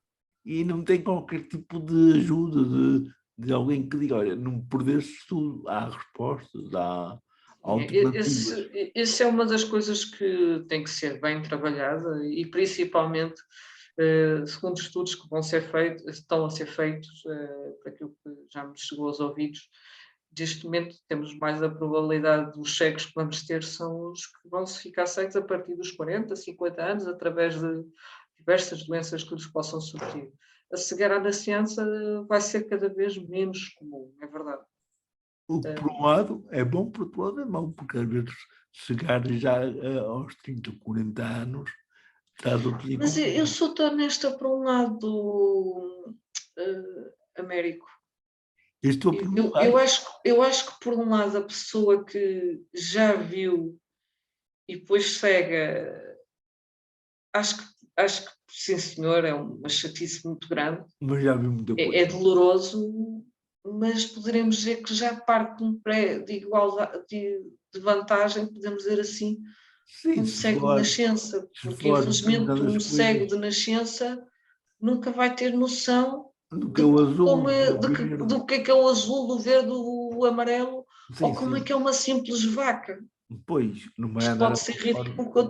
e não tem qualquer tipo de ajuda de alguém que diga, olha, não perdeste tudo, há respostas, há alternativas. Essa é uma das coisas que tem que ser bem trabalhada e principalmente, segundo estudos que estão a ser feitos, para aquilo que já me chegou aos ouvidos, neste momento temos mais a probabilidade dos cegos que vamos ter são os que vão ficar cegos a partir dos 40, 50 anos, através de diversas doenças que lhes possam surgir. A cegueira à nascença vai ser cada vez menos comum, é verdade. O que, por um lado, é bom, por outro lado, é mau, porque às vezes chegar já aos 30, 40 anos, estás a ter... Mas eu sou tão honesta por um lado, Américo. Eu acho que, por um lado, a pessoa que já viu e depois cega, acho que sim, senhor, é uma chatice muito grande. Mas já vi muita coisa. É doloroso, mas poderemos dizer que já parte de um pré de igualdade, de vantagem, podemos dizer assim, Sim, um cego de nascença, porque infelizmente um cego de nascença nunca vai ter noção do que é o azul, do que é o azul, do verde, do amarelo, sim, ou como é que é uma simples vaca. Pois, não vai Isto andar... pode ser ridículo o que eu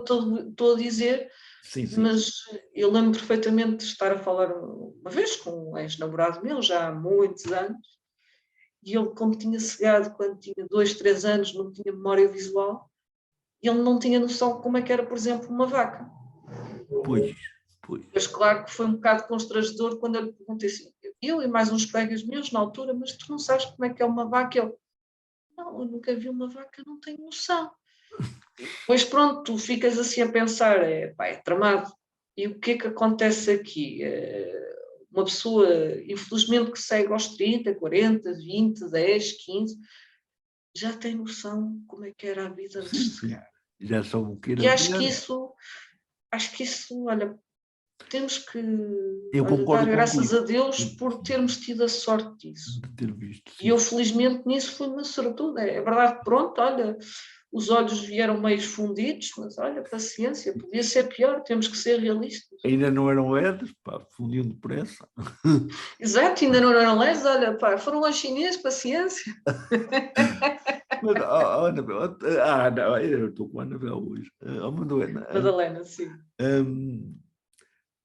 estou a dizer, sim. Mas eu lembro perfeitamente de estar a falar uma vez com um ex-namorado meu, já há muitos anos, e ele, como tinha cegado quando tinha 2, 3 anos, não tinha memória visual, ele não tinha noção de como é que era, por exemplo, uma vaca. Pois. Mas claro que foi um bocado constrangedor quando eu lhe perguntei assim, eu e mais uns colegas meus na altura, mas tu não sabes como é que é uma vaca? Ele, não, eu nunca vi uma vaca, não tenho noção. Pois pronto, tu ficas assim a pensar, é tramado. E o que é que acontece aqui? Uma pessoa, infelizmente, que segue aos 30, 40, 20, 10, 15, já tem noção como é que era a vida antes de chegar. Já soube o que E era acho que ver. isso, olha, temos que Eu dar concordo graças contigo. a Deus por termos tido a sorte disso. De ter visto, E eu, sim. felizmente, nisso fui uma sortuda. É verdade que, pronto, olha, os olhos vieram meio fundidos, mas olha, paciência, podia ser pior, temos que ser realistas. Ainda não eram LEDs, pá, fundiam depressa. Exato, ainda não eram leves, olha, pá, foram aos chineses, paciência. Mas, Anabel, não, eu estou com a Anabel hoje. Madalena, Madalena, sim.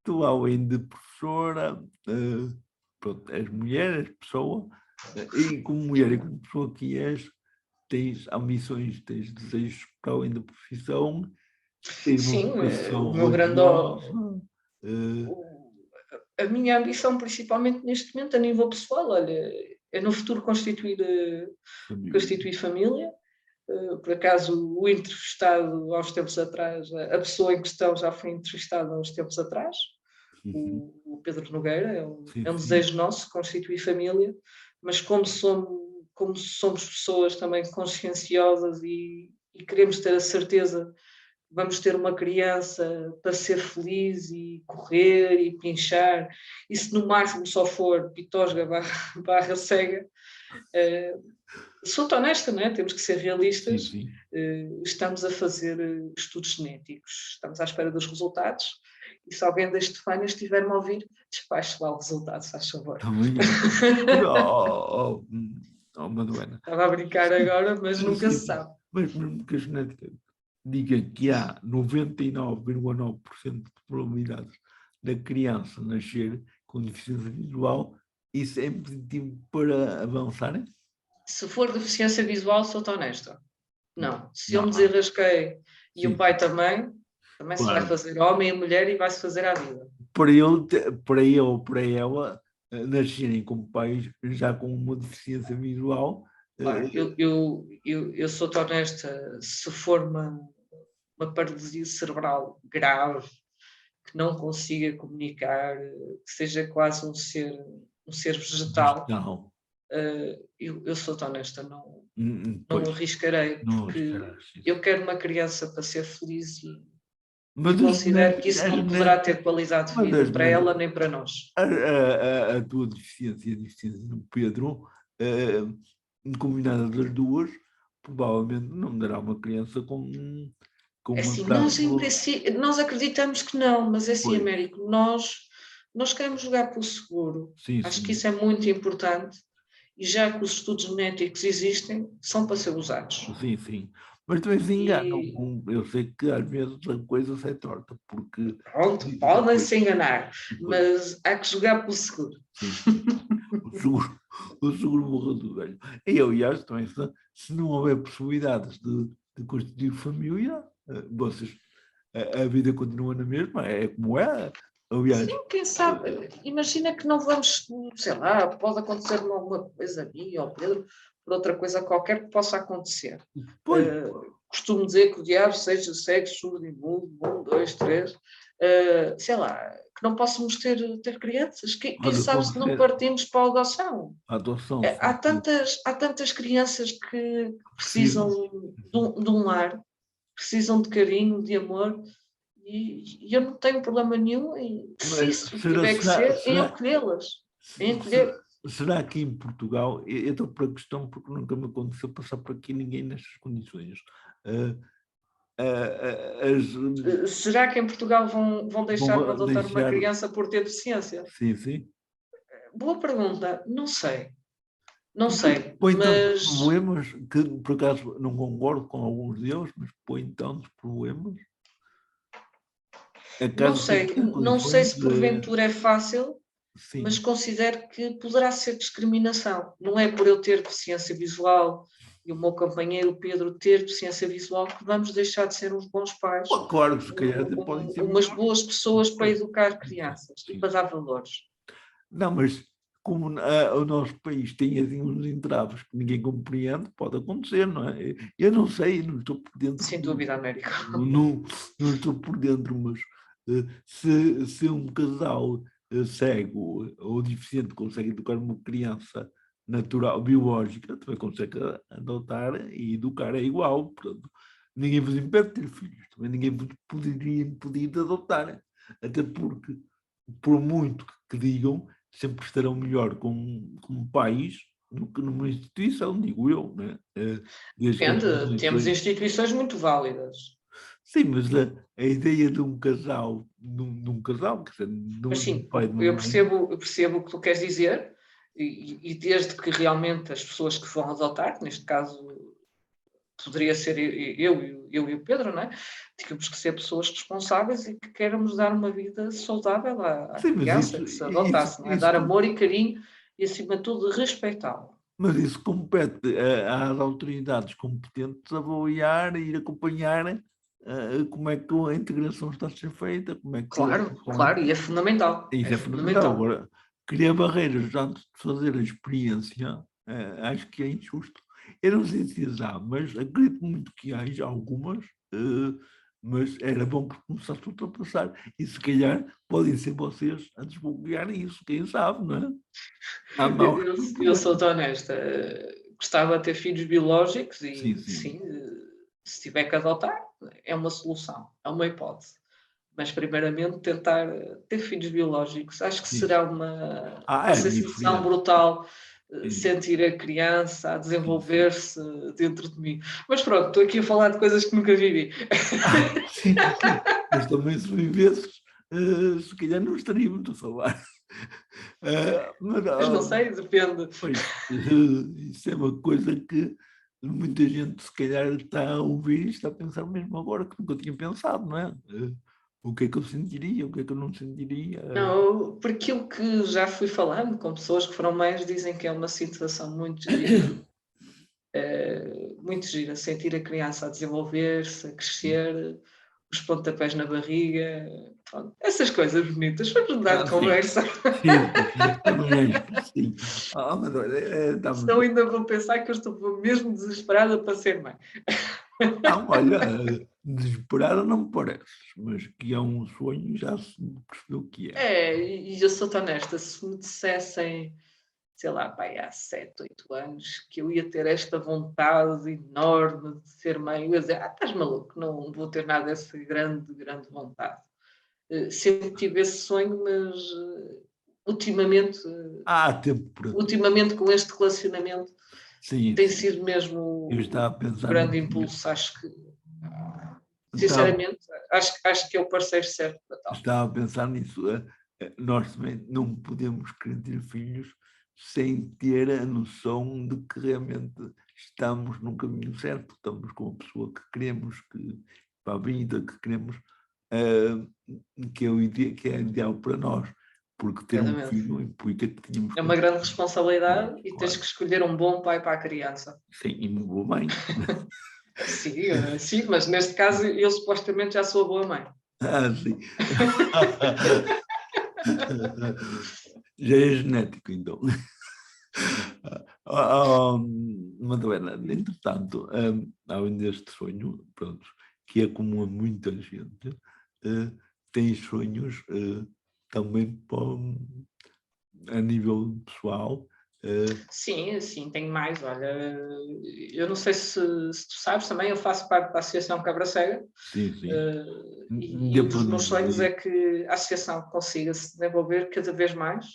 tu, além de professora, pronto, és mulher, és pessoa, e como mulher e como pessoa que és, tens ambições, tens desejos para além da profissão, tens uma Sim, vocação o meu grande. religiosa. eh, A minha ambição, principalmente neste momento, a nível pessoal, olha, é no futuro constituir família. Por acaso, o entrevistado, há uns tempos atrás, a pessoa em questão já foi entrevistada há uns tempos atrás, o Pedro Nogueira, é um sim. desejo nosso, constituir família, mas como somos pessoas também conscienciosas e queremos ter a certeza que vamos ter uma criança para ser feliz e correr e pinchar, e se no máximo só for pitosga barra cega, sou honesta, não é? Temos que ser realistas. Sim. Estamos a fazer estudos genéticos, estamos à espera dos resultados, e se alguém das Estefanas estiver-me a ouvir, despache lá o resultado, se faz favor. Também. Madalena. Estava a brincar agora, mas nunca se Sim. sabe. Mas mesmo que a genética diga que há 99,9% de probabilidades da criança nascer com deficiência visual, isso é positivo para avançarem? Se for deficiência visual, sou-te honesta. Não. Se eu me Não. desenrasquei e Sim. o pai também se vai Claro. fazer homem e mulher e vai-se fazer à vida. Para ele ou para ela nascerem como pais já com uma deficiência visual. Claro, eu sou-te honesta, se for uma paralisia cerebral grave, que não consiga comunicar, que seja quase um ser vegetal, Não. eu sou-te honesta, não Pois, arriscarei, não porque arriscarás isso. eu quero uma criança para ser feliz e Mas considero que isso não poderá ter qualidade de vida para ela nem para nós. A tua deficiência e a deficiência do Pedro, combinada das duas, provavelmente não dará uma criança com É uma assim, traço. nós acreditamos que não, mas é assim, Pois. Américo, nós queremos jogar pelo seguro. Sim, Acho sim. que isso é muito importante e já que os estudos genéticos existem, são para ser usados. Sim. Mas também se enganam. E Eu sei que às vezes a coisa se é torta, porque... pronto, podem se enganar, mas há que jogar pelo seguro. Sim. O seguro morra do velho. E, aliás, também, se não houver possibilidades de constituir família, vocês, a vida continua na mesma, é como é. Aliás, Sim, quem sabe, imagina que não vamos, sei lá, pode acontecer alguma coisa a mim ou Pedro, por outra coisa qualquer que possa acontecer. pois, Costumo dizer que o diabo seja cego, surdo e mudo, 1, 2, 3, sei lá, que não possamos ter crianças. Quem pode sabe se não acontecer partimos para a adoção? a adoção. Há tantas crianças que precisam de um lar, precisam de carinho, de amor, e eu não tenho problema nenhum em, se isso tiver que ser, em acolhê-las, em acolher. Será que em Portugal, eu estou por a questão porque nunca me aconteceu passar por aqui ninguém nestas condições. Será que em Portugal vão deixar de adotar uma deixar... criança por ter deficiência? Sim. Boa pergunta, não sei. Não sei, Põe tantos mas... problemas, que por acaso não concordo com alguns deles, mas põe tantos problemas. Não sei se porventura é fácil, Sim. mas considero que poderá ser discriminação. Não é por eu ter deficiência visual e o meu companheiro Pedro ter deficiência visual que vamos deixar de ser uns bons pais, Claro que se calhar podem ser umas boas pessoas para educar crianças Sim. e para dar valores. Não, mas como o nosso país tem assim uns entraves que ninguém compreende, pode acontecer, não é? Eu não sei, não estou por dentro. Sem dúvida, Américo. Não estou por dentro, mas se um casal cego ou deficiente consegue educar uma criança natural, biológica, também consegue adotar e educar, é igual. Portanto, ninguém vos impede de ter filhos, também ninguém vos poderia impedir de adotar, até porque, por muito que digam, sempre estarão melhor como pais do que numa instituição, digo eu, né? Desde que as Depende, temos instituições... instituições muito válidas. Sim, mas a ideia de um casal, de um casal, quer dizer, de Mas um sim, pai e de uma eu mãe, percebo o que tu queres dizer, e desde que realmente as pessoas que vão adotar, neste caso poderia ser eu e o Pedro, não é? Tínhamos que ser pessoas responsáveis e que queiramos dar uma vida saudável à sim, mas criança que se adotasse, não é? Dar amor e carinho e, acima de tudo, respeitá-lo. mas isso compete às autoridades competentes avaliar e ir acompanhar como é que a integração está a ser feita, como é que Claro, claro, e é fundamental. isso É é fundamental. fundamental. Agora, criar barreiras antes de fazer a experiência, acho que é injusto. Eu não sei se as há, mas acredito muito que haja algumas, mas era bom que começasse a ultrapassar. E se calhar podem ser vocês a desbloquear isso, quem sabe, não é? Há maus que não Eu prometem. sou-te honesta. Gostava de ter filhos biológicos Sim, e, sim. sim, se tiver que adotar, é uma solução, é uma hipótese. Mas, primeiramente, tentar ter filhos biológicos. Acho que Sim. será uma É sensação diferente. brutal É sentir a criança a sim, sim. desenvolver-se dentro de mim. Mas pronto, estou aqui a falar de coisas que nunca vivi. Sim, sim. Mas também se vivesses, se calhar não estaríamos a falar. Mas, Mas não sei, depende. pois, isso é uma coisa que muita gente se calhar está a ouvir e está a pensar mesmo agora que nunca tinha pensado, não é? O que é que eu sentiria, o que é que eu não sentiria. Não, por aquilo que já fui falando com pessoas que foram mães, dizem que é uma situação muito gira. Muito gira, sentir a criança a desenvolver-se, a crescer, os pontapés na barriga, pronto, essas coisas bonitas. Vamos mudar de Sim, conversa. sim, também acho que sim. Mas olha, estamos... Senão ainda vou pensar que eu estou mesmo desesperada para ser mãe. Não, olha, desesperada não me parece, mas que é um sonho já se percebeu que é. E eu sou-te honesta, se me dissessem, sei lá, pai, há 7, 8 anos, que eu ia ter esta vontade enorme de ser mãe, eu ia dizer, estás maluco, não vou ter nada dessa grande, grande vontade. Sempre tive esse sonho, mas ultimamente, Há tempo para tudo. ultimamente com este relacionamento Sim, tem sim. sido Eu mesmo estava a um pensar grande nisso mesmo. impulso. Acho que, Estava, sinceramente, acho que é o parceiro certo para tal. estava a pensar nisso. Nós também não podemos querer ter filhos sem ter a noção de que realmente estamos no caminho certo, estamos com a pessoa que queremos, que para a vida que queremos, que é ideal para nós, porque ter um Exatamente. filho implica que tínhamos É que... uma grande Claro, responsabilidade e tens claro. que escolher um bom pai para a criança. Sim, e uma boa mãe. Sim, sim, mas neste caso eu supostamente já sou a boa mãe. Sim. Já é genético, então. Madalena, entretanto, além deste sonho, pronto, que é comum a muita gente, tens sonhos também a nível pessoal. Sim, sim, tenho mais. Olha, eu não sei se tu sabes também, eu faço parte da Associação Cabra Cega. Sim, sim. E um Deu para dos meus sonhos dizer. é que a associação consiga se desenvolver cada vez mais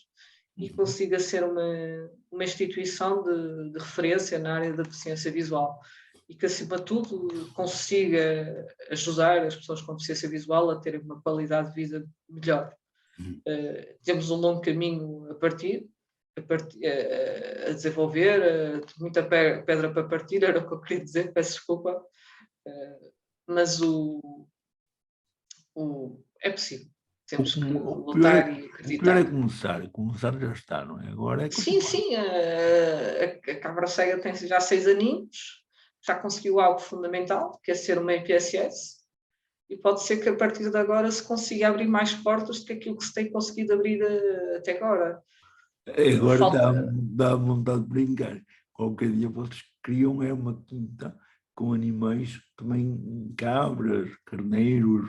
e Uhum. consiga ser uma instituição de referência na área da deficiência visual e que, acima de tudo, consiga ajudar as pessoas com deficiência visual a terem uma qualidade de vida melhor. Temos um longo caminho a desenvolver, muita pedra para partir, era o que eu queria dizer, peço desculpa, mas é possível. Temos que lutar e O pior é acreditar. começar já está, não é? Agora é Sim, continuar. sim, a Cabra Cega tem já 6 aninhos, já conseguiu algo fundamental, que é ser uma MPSS, e pode ser que a partir de agora se consiga abrir mais portas do que aquilo que se tem conseguido abrir até agora. Agora Falta. dá vontade de brincar. Qualquer dia vocês criam uma quinta com animais, também cabras, carneiros,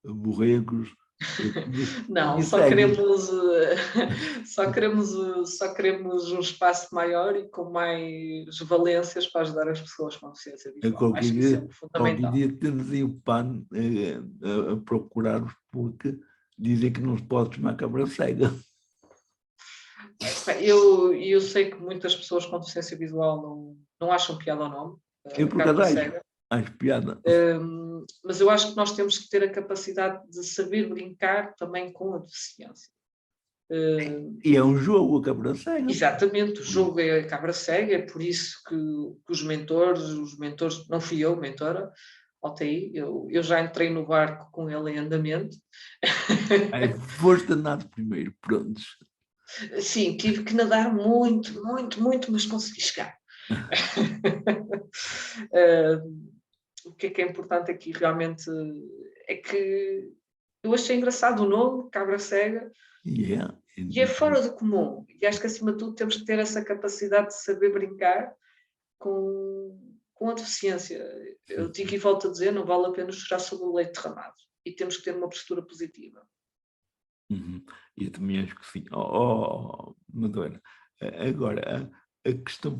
borregos, Não, E segue. só queremos um espaço maior e com mais valências para ajudar as pessoas com deficiência visual. Acho que isso é Qualquer fundamental. dia temos aí o PAN a procurar-vos, porque dizem que não se pode chamar cabra cega. Eu sei que muitas pessoas com deficiência visual não acham piada ao nome, Eu, por cabra acaso, cega. acho piada. Mas eu acho que nós temos que ter a capacidade de saber brincar também com a deficiência. E é um jogo, a cabra cega. Exatamente, o jogo é a cabra cega, é por isso que os mentores, não fui eu, mentora, OTI, eu já entrei no barco com ele em andamento. Aí foste andar primeiro, prontos. Sim, tive que nadar muito, muito, muito, mas consegui chegar. O que é importante aqui realmente é que eu achei engraçado o nome, cabra cega, Yeah. e é fora do comum. E acho que acima de tudo temos que ter essa capacidade de saber brincar com a deficiência. Eu digo e volto a dizer, não vale a pena chorar sobre o leite derramado. E temos que ter uma postura positiva. Eu também acho que sim. Madonna, agora, a questão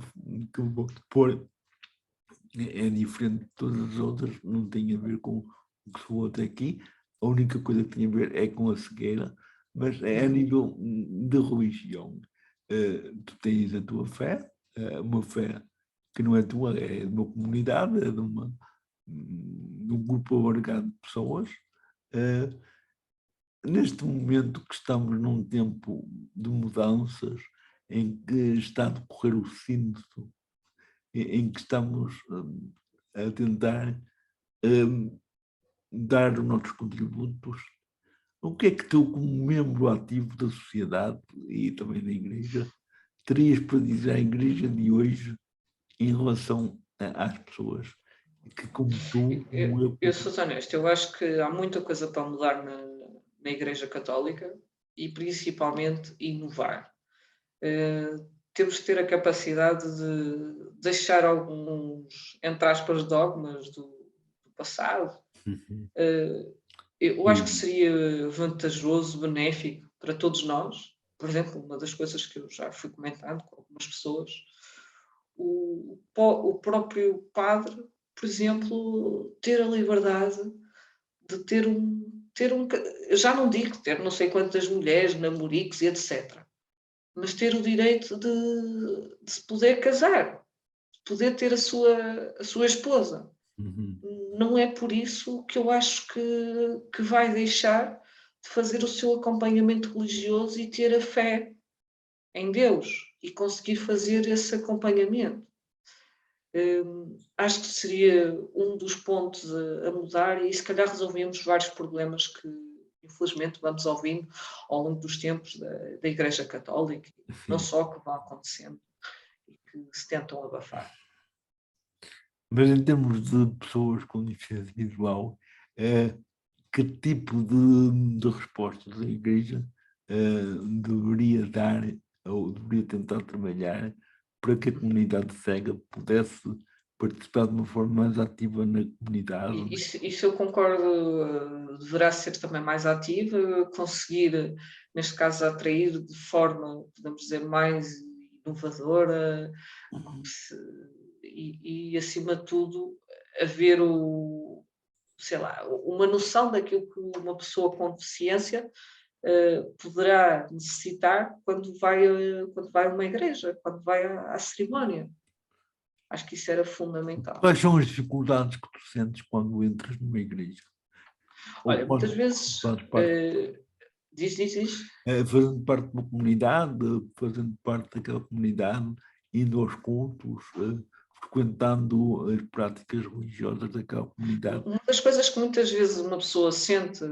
que eu vou te pôr é diferente de todas as outras, não tem a ver com o que se falou até aqui. A única coisa que tem a ver é com a cegueira, mas é a nível de religião. Tu tens a tua fé, uma fé que não é tua, é de uma comunidade, é de um grupo alargado de pessoas. Neste momento que estamos num tempo de mudanças, em que está a decorrer o sínodo, em que estamos a tentar dar os nossos contributos, o que é que tu, como membro ativo da sociedade e também da Igreja, terias para dizer à Igreja de hoje em relação às pessoas que, como tu, como Eu sou honesto, eu acho que há muita coisa para mudar na Igreja Católica e principalmente inovar. Temos que ter a capacidade de deixar alguns, entre aspas, dogmas do passado. Eu acho que seria vantajoso, benéfico para todos nós. Por exemplo, uma das coisas que eu já fui comentando com algumas pessoas, o próprio padre, por exemplo, ter a liberdade de ter um, já não digo ter não sei quantas mulheres, namoricos e etc. Mas ter o direito de se poder casar, de poder ter a sua esposa. Não é por isso que eu acho que vai deixar de fazer o seu acompanhamento religioso e ter a fé em Deus e conseguir fazer esse acompanhamento. Acho que seria um dos pontos a mudar e se calhar resolvíamos vários problemas que infelizmente vamos ouvindo ao longo dos tempos da Igreja Católica, não só que vão acontecendo e que se tentam abafar. Mas em termos de pessoas com deficiência visual, que tipo de respostas a Igreja deveria dar ou deveria tentar trabalhar para que a comunidade cega pudesse participar de uma forma mais ativa na comunidade? Isso eu concordo, deverá ser também mais ativa, conseguir, neste caso, atrair de forma, podemos dizer, mais inovadora e acima de tudo, haver sei lá, uma noção daquilo que uma pessoa com deficiência poderá necessitar quando vai a uma igreja, quando vai à cerimónia. Acho que isso era fundamental. Quais são as dificuldades que tu sentes quando entras numa igreja? Olha, muitas vezes diz. Fazendo parte de uma comunidade, fazendo parte daquela comunidade, indo aos cultos, frequentando as práticas religiosas daquela comunidade. Uma das coisas que muitas vezes uma pessoa sente,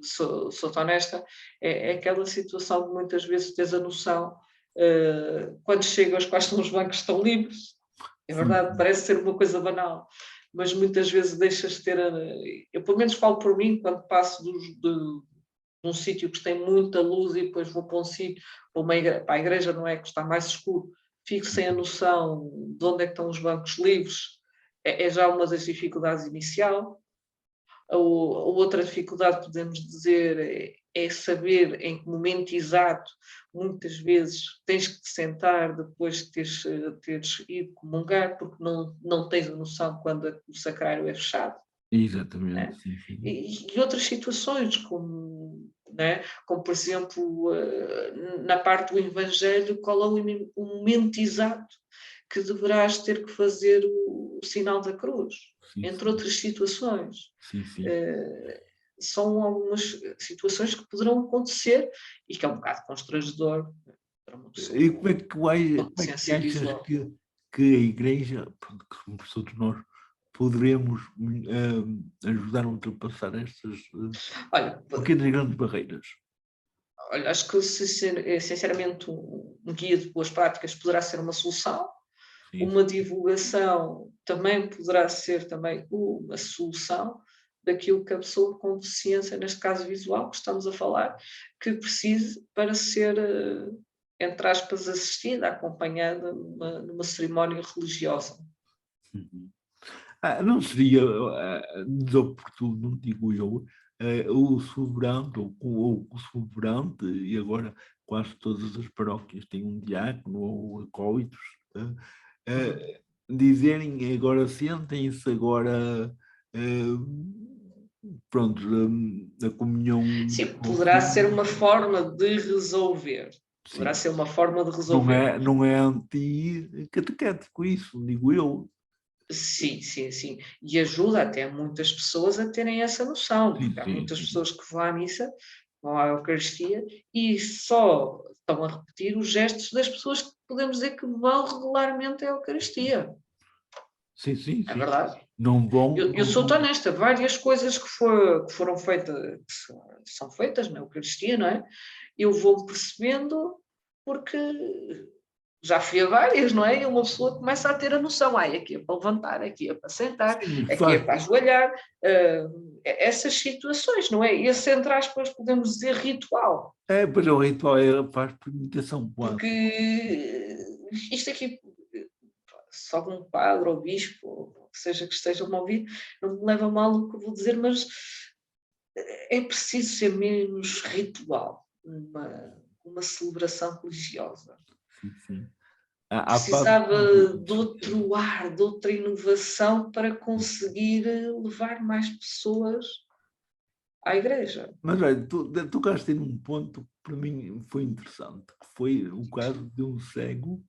sou-te honesta, é aquela situação de muitas vezes teres a noção, quando chegas, quais são os bancos que estão livres. É verdade, parece ser uma coisa banal, mas muitas vezes deixas de ter. Eu, pelo menos, falo por mim, quando passo de um sítio que tem muita luz e depois vou para um sítio, para a igreja, não é? Que está mais escuro, fico sem a noção de onde é que estão os bancos livres, é já uma das dificuldades inicial. A outra dificuldade, podemos dizer, é saber em que momento exato, muitas vezes tens que te sentar depois de teres ido comungar, porque não tens a noção quando o sacrário é fechado. Exatamente, Né? sim, sim. E outras situações, como, né? Como por exemplo, na parte do Evangelho, qual é o momento exato que deverás ter que fazer o sinal da cruz, Sim, entre sim. outras situações. Sim, sim. São algumas situações que poderão acontecer e que é um bocado constrangedor para uma pessoa E como é que, com deficiência achas visual. que a Igreja, porque somos todos nós, poderemos ajudar a ultrapassar estas Olha, pequenas e grandes barreiras? acho que sinceramente um guia de boas práticas poderá ser uma solução. Sim, Uma divulgação também poderá ser também uma solução daquilo que a pessoa com deficiência, neste caso visual, que estamos a falar, que precise para ser, entre aspas, assistida, acompanhada numa cerimónia religiosa. uhum. Não seria desoportuno, digo eu, o celebrante, ou o celebrante, e agora quase todas as paróquias têm um diácono ou acólitos, dizerem agora sentem-se, agora pronto, a comunhão Sim, com o poderá ser Senhor, uma forma de resolver. Poderá sim, ser uma forma de resolver. não é anti-catequético isso, digo eu. Sim, sim, sim. E ajuda até muitas pessoas a terem essa noção, Sim, porque há sim, muitas sim. pessoas que vão à missa, vão à Eucaristia e só estão a repetir os gestos das pessoas que podemos dizer que vão regularmente à Eucaristia. Sim, sim, É sim. verdade. Não vão, Eu não sou vão. honesta, várias coisas que foram feitas, que são feitas na Eucaristia, não é? Eu vou percebendo porque já fui a várias, não é? E uma pessoa começa a ter a noção, aqui é para levantar, aqui é para sentar, Sim, aqui é para ajoelhar, essas situações, não é? Esse, entre aspas, podemos dizer ritual, pois é, o ritual faz por imitação quase. porque isto aqui, só um padre ou bispo, ou seja que esteja a ouvir, não me leva a mal o que eu vou dizer, mas é preciso ser menos ritual, uma celebração religiosa. Sim, sim. Há padres que não Precisava são, de de certeza. outro ar, de outra inovação para conseguir levar mais pessoas à igreja. Mas olha, tu tocaste num ponto que para mim foi interessante, que foi o caso de um cego,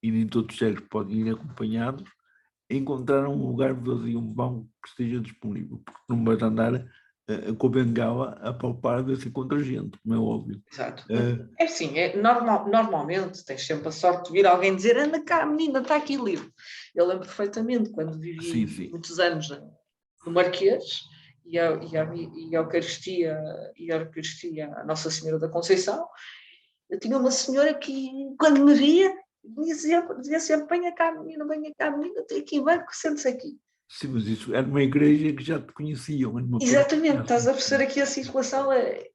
e nem todos os cegos podem ir acompanhados, encontrar um lugar vazio, um banco que esteja disponível, porque não vais andar com a bengala a palpar ver se encontra gente, como é óbvio. Exato. Eh, É assim, normalmente tens sempre a sorte de vir alguém dizer: anda cá, menina, está aqui livre. Eu lembro perfeitamente quando sim, vivi sim. muitos anos no Marquês e a Eucaristia, a Nossa Senhora da Conceição. Eu tinha uma senhora que, quando me via, dizia sempre: venha cá, menina, tem aqui banco, sente-se aqui. Sim, mas isso era uma igreja que já te conheciam, era uma Exatamente, paróquia. estás a perceber aqui a situação,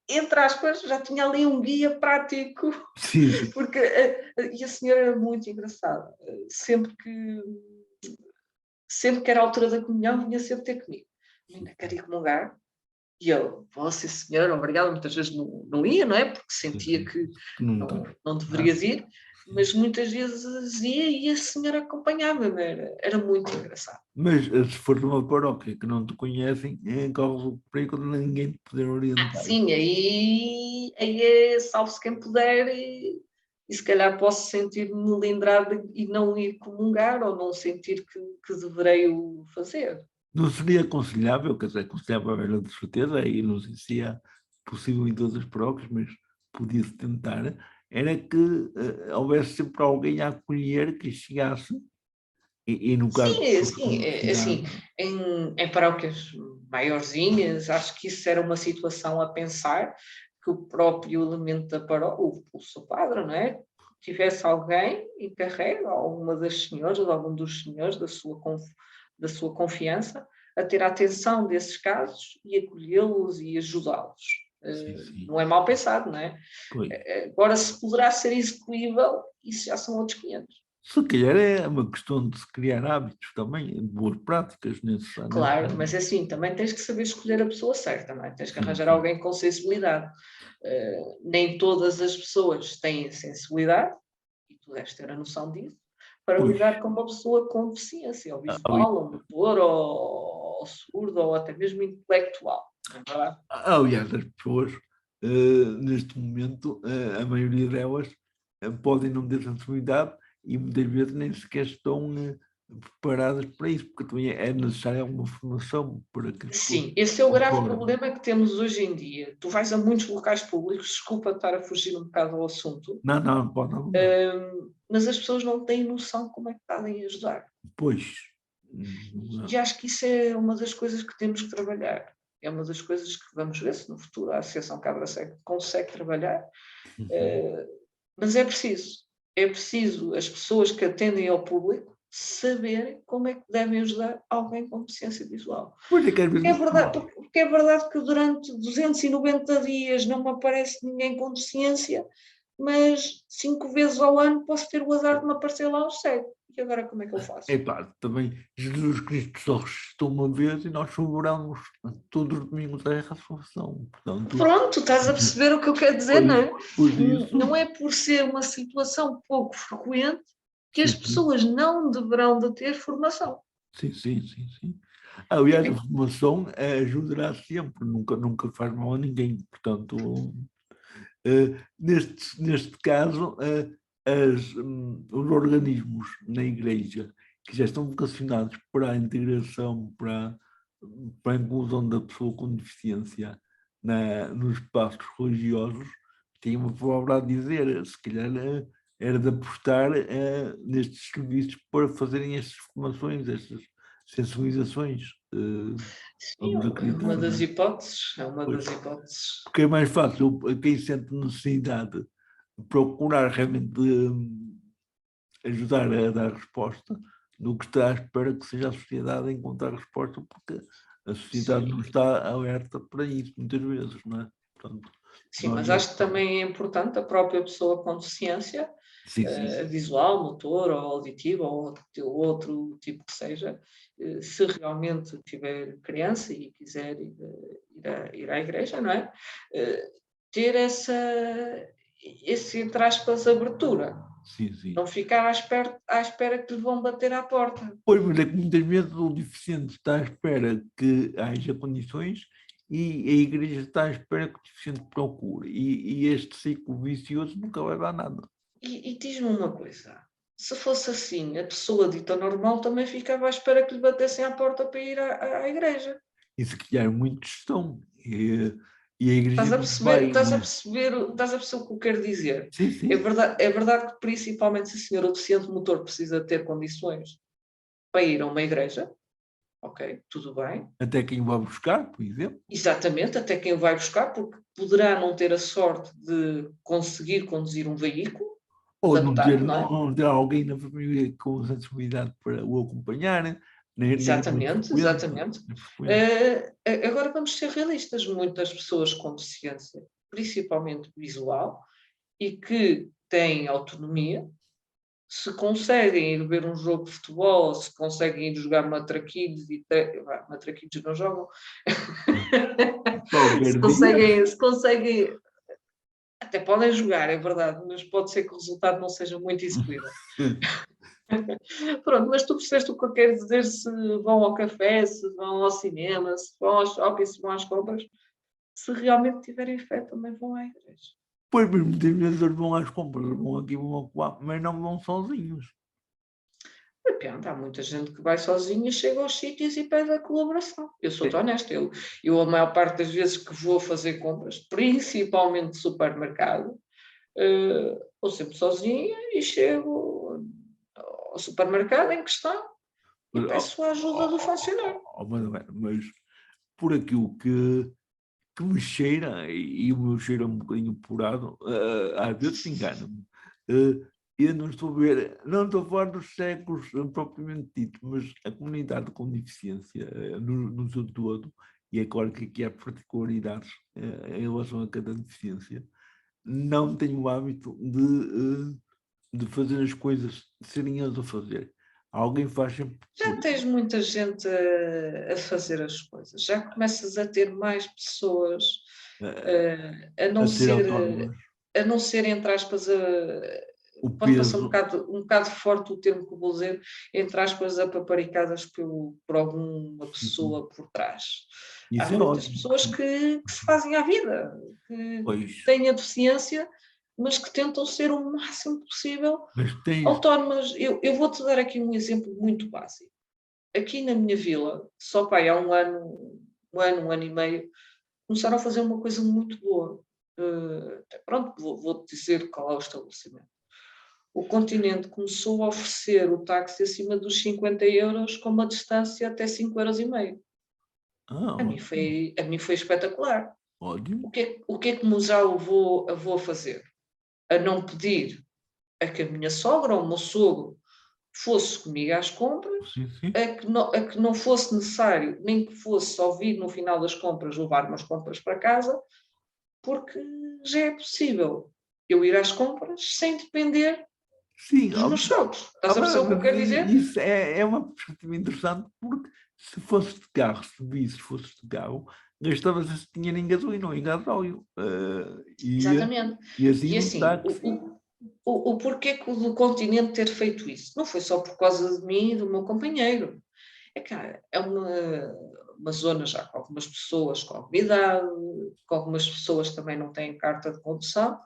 entre aspas, já tinha ali um guia prático, Sim, sim. porque e a senhora era muito engraçada. Sempre que era a altura da comunhão, vinha sempre ter comigo. Menina, quer ir comungar? E eu, sim senhor, obrigada. Muitas vezes não ia, não é? Porque Sim, sentia sim. que Que não está. não deverias ir, mas muitas vezes ia e a senhora acompanhava-me. Era muito engraçado. Mas se for de uma paróquia que não te conhecem, corres o perigo de ninguém te poder orientar. Sim, aí é salve-se quem puder e se calhar posso sentir-me melindrada e não ir comungar ou não sentir que deverei o fazer. Não seria aconselhável, quer dizer, aconselhável era de certeza, e não sei se é possível em todas as paróquias, mas podia-se tentar, era que houvesse sempre alguém a acolher que chegasse, e no caso de pessoas com Sim, assim, necessidade. em paróquias maiorzinhas, acho que isso era uma situação a pensar, que o próprio elemento da paróquia, o seu padre, não é? Tivesse alguém encarregue, alguma das senhoras, ou algum dos senhores da sua confiança, a ter a atenção desses casos e acolhê-los e ajudá-los. Sim, sim, Não é mal pensado, não é? pois. Agora, se poderá ser execuível, isso já são outros 500. Se calhar é uma questão de se criar hábitos também, de boas práticas necessárias. Claro, mas assim, também tens que saber escolher a pessoa certa, não é? Tens que Sim, arranjar sim. alguém com sensibilidade. Nem todas as pessoas têm sensibilidade, e tu deves ter a noção disso, para Pois, lidar com uma pessoa com deficiência, ou ali- visual, ou motor, ou surdo, ou até mesmo intelectual, não é verdade? aliás, as pessoas, neste momento, a maioria delas podem não ter sensibilidade e muitas vezes nem sequer estão preparadas para isso, porque também é necessária alguma formação para que as pessoas Sim, esse é o grave podem. problema que temos hoje em dia. Tu vais a muitos locais públicos, desculpa estar a fugir um bocado ao assunto, Não, não, pode não. mas as pessoas não têm noção como é que podem ajudar. Pois. E acho que isso é uma das coisas que temos que trabalhar. É uma das coisas que vamos ver se no futuro a Associação Cabra Cega consegue trabalhar. Mas é preciso as pessoas que atendem ao público saberem como é que devem ajudar alguém com deficiência visual. Pois é que às vezes. Porque é verdade que durante 290 dias não me aparece ninguém com deficiência, mas 5 vezes ao ano posso ter o azar de me aparecer lá um cego. E agora como é que eu faço? É pá, também Jesus Cristo só ressuscitou uma vez e nós celebramos todos os domingos a ressurreição. Portanto, Pronto, estás a perceber o que eu quero dizer, não é? por isso, Não é por ser uma situação pouco frequente que as sim, sim, pessoas não deverão de ter formação. sim, sim, sim, sim. Aliás, a formação ajudará sempre, nunca faz mal a ninguém. Portanto, neste caso, os organismos na Igreja que já estão vocacionados para a integração, para a inclusão da pessoa com deficiência nos espaços religiosos, têm uma palavra a dizer, se calhar era de apostar nestes serviços para fazerem estas formações, estas sensibilizações. Sim, Vamos é uma acreditar, não das é? hipóteses, é uma Pois. das hipóteses. Porque é mais fácil a quem sente necessidade procurar realmente ajudar a dar resposta do que está à espera que seja a sociedade a encontrar resposta, porque a sociedade não Sim, está alerta para isso muitas vezes, não é? Portanto, sim, nós mas é acho que que estamos. também é importante a própria pessoa com deficiência, Sim, sim. visual, motor, ou auditiva, ou outro tipo que seja, se realmente tiver criança e quiser ir à igreja, não é? Ter esse, entre aspas, abertura. Sim, sim. Não ficar à espera que lhe vão bater à porta. Pois, mas é que muitas vezes o deficiente está à espera que haja condições e a igreja está à espera que o deficiente procure. E este ciclo vicioso nunca vai dar nada. E diz-me uma coisa: se fosse assim, a pessoa dita normal também ficava à espera que lhe batessem à porta para ir à igreja. E se calhar muitos estão. E a igreja Estás a não perceber, vai, estás a né? perceber, estás a perceber o que eu quero dizer? Sim, sim. É verdade que principalmente se o senhor deficiente motor precisa ter condições para ir a uma igreja, ok, tudo bem. Até quem o vai buscar, por exemplo. Exatamente, até quem o vai buscar, porque poderá não ter a sorte de conseguir conduzir um veículo Ou adaptado, não é? não ter alguém na família com sensibilidade para o acompanhar, né? Nem é muito Exatamente, frequente. exatamente. É frequente. Agora vamos ser realistas. Muitas pessoas com deficiência, principalmente visual, e que têm autonomia, se conseguem ir ver um jogo de futebol, se conseguem ir jogar matraquilhos, matraquilhos não jogam, Qualquer dia. se conseguem, até podem jogar, é verdade, mas pode ser que o resultado não seja muito execuível. Pronto, mas tu percebeste o que eu quero dizer, se vão ao café, se vão ao cinema, se vão ao shopping, se vão às compras, se realmente tiverem fé, também vão à igreja. Pois, mas muitas vezes eles vão às compras, vão aqui, vão acolá, mas não vão sozinhos. Depende, há muita gente que vai sozinha, chega aos sítios e pede a colaboração. Eu sou-te honesta, eu a maior parte das vezes que vou fazer compras, principalmente de supermercado, vou sempre sozinha e chego ao supermercado em questão e Mas, peço a ajuda do funcionário. mas por aquilo que me cheira, e o meu cheiro é um bocadinho apurado, às vezes engano-me. Eu não estou a ver, não estou a falar dos cegos propriamente dito, mas a comunidade com deficiência no seu todo, e é claro que aqui há particularidades em relação a cada deficiência, não tem o hábito de fazer as coisas, serem eles a fazer. Alguém faz sempre Já por tens isso. muita gente a fazer as coisas, já começas a ter mais pessoas a não A ser ser, autónomas. a não ser, entre aspas, O pode parecer peso. um bocado forte o termo que eu vou dizer, entre aspas, apaparicadas por alguma pessoa por trás. Há Isso é muitas ótimo. pessoas que se fazem à vida, que Pois, têm a deficiência, mas que tentam ser o máximo possível mas tens. autónomas. Eu vou-te dar aqui um exemplo muito básico. Aqui na minha vila, só pai, há um ano e meio, começaram a fazer uma coisa muito boa. Pronto, vou-te dizer qual é o estabelecimento. O Continente começou a oferecer o táxi acima dos 50 € com uma distância até 5,5 €. Ótimo. A mim foi espetacular. Ótimo. O que é que me já levou a fazer? A não pedir a que a minha sogra ou o meu sogro fosse comigo às compras, Sim, sim. a que não fosse necessário, nem que fosse só vir no final das compras levar umas compras para casa, porque já é possível eu ir às compras sem depender Sim, dos meus sogros. Estás a perceber o que eu mas quero dizer? isso é uma perspectiva interessante, porque se fosses de carro, se visses fosses de carro, gastavas esse dinheiro em gasolina ou em gasóleo. Exatamente. E assim E no assim, táxi. o porquê que o do Continente ter feito isso? Não foi só por causa de mim e do meu companheiro. É que é uma zona já com algumas pessoas com alguma idade, com algumas pessoas que também não têm carta de condução,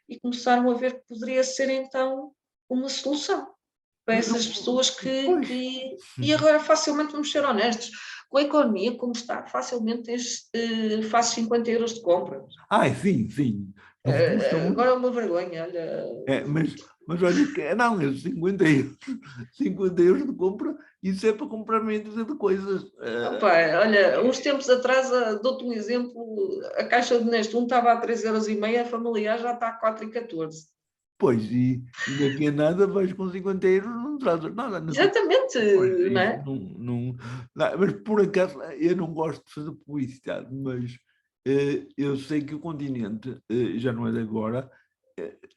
e começaram a ver que poderia ser então uma solução para essas pessoas Pois. e agora facilmente vamos ser honestos, com a economia como está, facilmente faz 50 € de compras. Ai, sim, sim. Não custa Agora muito. é uma vergonha, olha. É, mas olha que não, é 50 €, 50 € de compra, isso é para comprar meia dúzia de coisas. Opa, olha, uns tempos atrás, dou-te um exemplo, a caixa de Nestum estava a 3,5 €, a familiar já está a 4,14 €. Pois, e daqui a nada vais com 50 € não trazes nada. Não, Exatamente, pois, não isso é? não, mas por acaso eu não gosto de fazer publicidade, mas eu sei que o Continente, já não é de agora,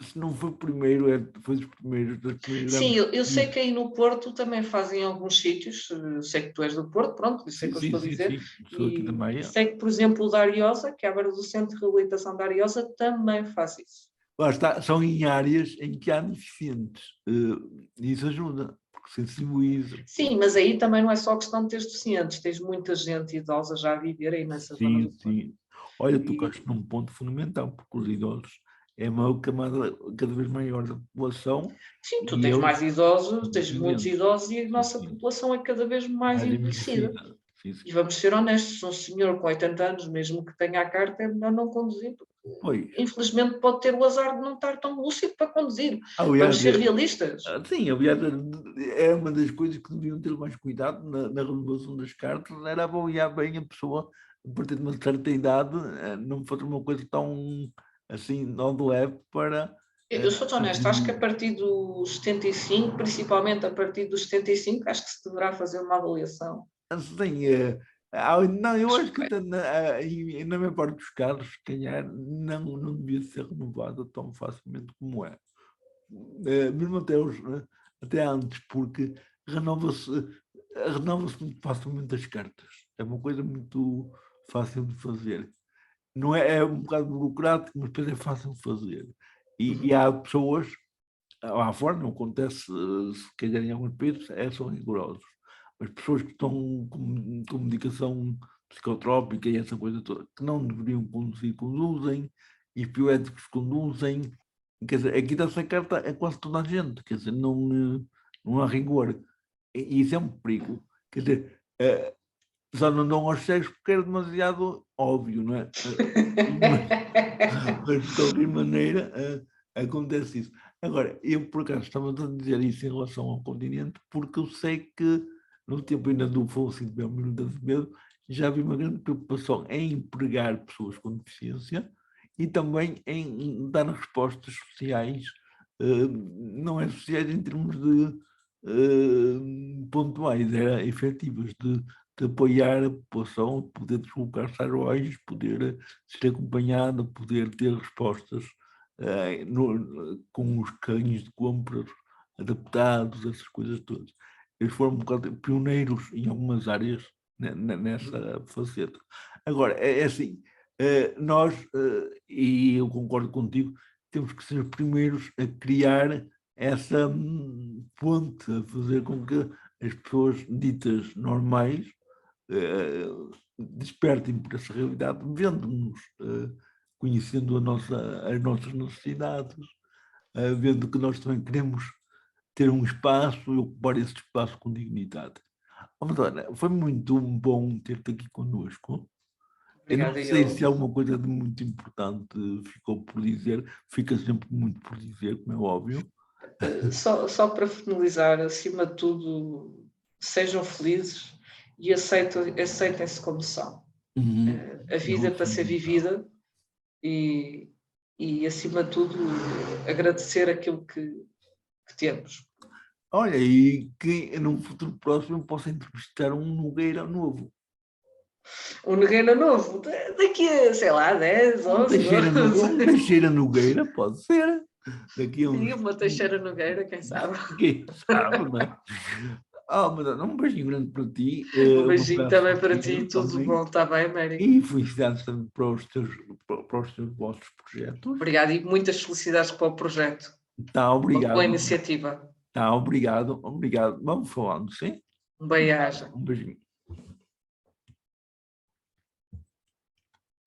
se não foi o primeiro, foi dos primeiros, das primeiras Sim, grandes eu sei que revistas. aí no Porto também fazem alguns sítios, sei que tu és do Porto, pronto, isso é Sim, que eu sim, estou a sim, dizer, sim, sou aqui e também. sei que, por exemplo, o da Ariosa, que é à beira do Centro de Reabilitação da Ariosa, também faz isso. Lá está, são em áreas em que há deficientes, e isso ajuda, porque sensibiliza. Sim, mas aí também não é só questão de teres deficientes, tens muita gente idosa já a viver aí nessa zona Sim, do Porto. sim. Olha, E, tocaste num ponto fundamental, porque os idosos é uma camada cada vez maior da população sim, tu e tens eles mais idosos, são tens muitos dependentes. idosos e a Sim, nossa sim. população é cada vez mais Mais envelhecida. envelhecida. Sim, sim. E vamos ser honestos, um senhor com 80 anos, mesmo que tenha a carta, é melhor não conduzir, porque Pois. infelizmente pode ter o azar de não estar tão lúcido para conduzir. Vamos Aliás, ser realistas. sim, aliás, é uma das coisas que deviam ter mais cuidado na renovação das cartas, era avaliar bem a pessoa a partir de uma certa idade, não fazer uma coisa tão assim, não de leve para Eu sou honesta, acho que a atribuir. partir dos 75, principalmente a partir dos 75, acho que se deverá fazer uma avaliação. Assim, não, eu Acho acho que que até na maior parte dos casos, se calhar, não devia ser renovada tão facilmente como é. Mesmo até antes, porque renova-se renova-se muito facilmente as cartas. É uma coisa muito fácil de fazer. Não é, é um bocado burocrático, mas depois é fácil de fazer. E uhum. há pessoas, lá fora, não acontece, se calhar em alguns países, são rigorosos. Mas pessoas que estão com medicação psicotrópica e essa coisa toda, que não deveriam conduzir, conduzem, e epiléticos conduzem. Quer dizer, aqui dá-se a carta a quase toda a gente, quer dizer, não há rigor. E isso é um perigo. Quer dizer, só não dão aos cegos porque era demasiado óbvio, não é? Mas de qualquer maneira, acontece isso. Agora, eu por acaso estava a dizer isso em relação ao continente, porque eu sei que no tempo ainda do Afonso de Minuto de Medo, já havia uma grande preocupação em empregar pessoas com deficiência e também em dar respostas sociais, não é sociais em termos de pontuais, era efetivas, de apoiar a população, poder deslocar-se às lojas, poder ser acompanhado, poder ter respostas com os carrinhos de compras adaptados, essas coisas todas. Eles foram um bocado pioneiros em algumas áreas nessa faceta. Agora, é assim, nós, e eu concordo contigo, temos que ser os primeiros a criar essa ponte, a fazer com que as pessoas ditas normais despertem por essa realidade, vendo-nos, conhecendo as nossas necessidades, vendo que nós também queremos ter um espaço e ocupar esse espaço com dignidade. Madalena, foi muito bom ter-te aqui connosco. Eu não sei se há alguma coisa de muito importante ficou por dizer, fica sempre muito por dizer, como é óbvio. Só para finalizar, acima de tudo, sejam felizes e aceitem-se como são. A vida é para ser vivida e acima de tudo, agradecer aquilo que temos. Olha, e que num futuro próximo possa entrevistar um Nogueira novo. Um Nogueira novo? Daqui a, sei lá, 10, 11, 12. Um Teixeira Nogueira, pode ser. Daqui a uns... Sim, uma Teixeira Nogueira, quem sabe? Quem sabe, não é? Madalena, um beijinho grande para ti. Um beijinho também para ti, tudo bom, está bem, Américo? E felicidades também para os vossos projetos. Obrigado e muitas felicidades para o projeto. Tá, obrigado. Pela iniciativa. Tá, obrigado. Vamos falando, sim? Um beijo. Um beijinho.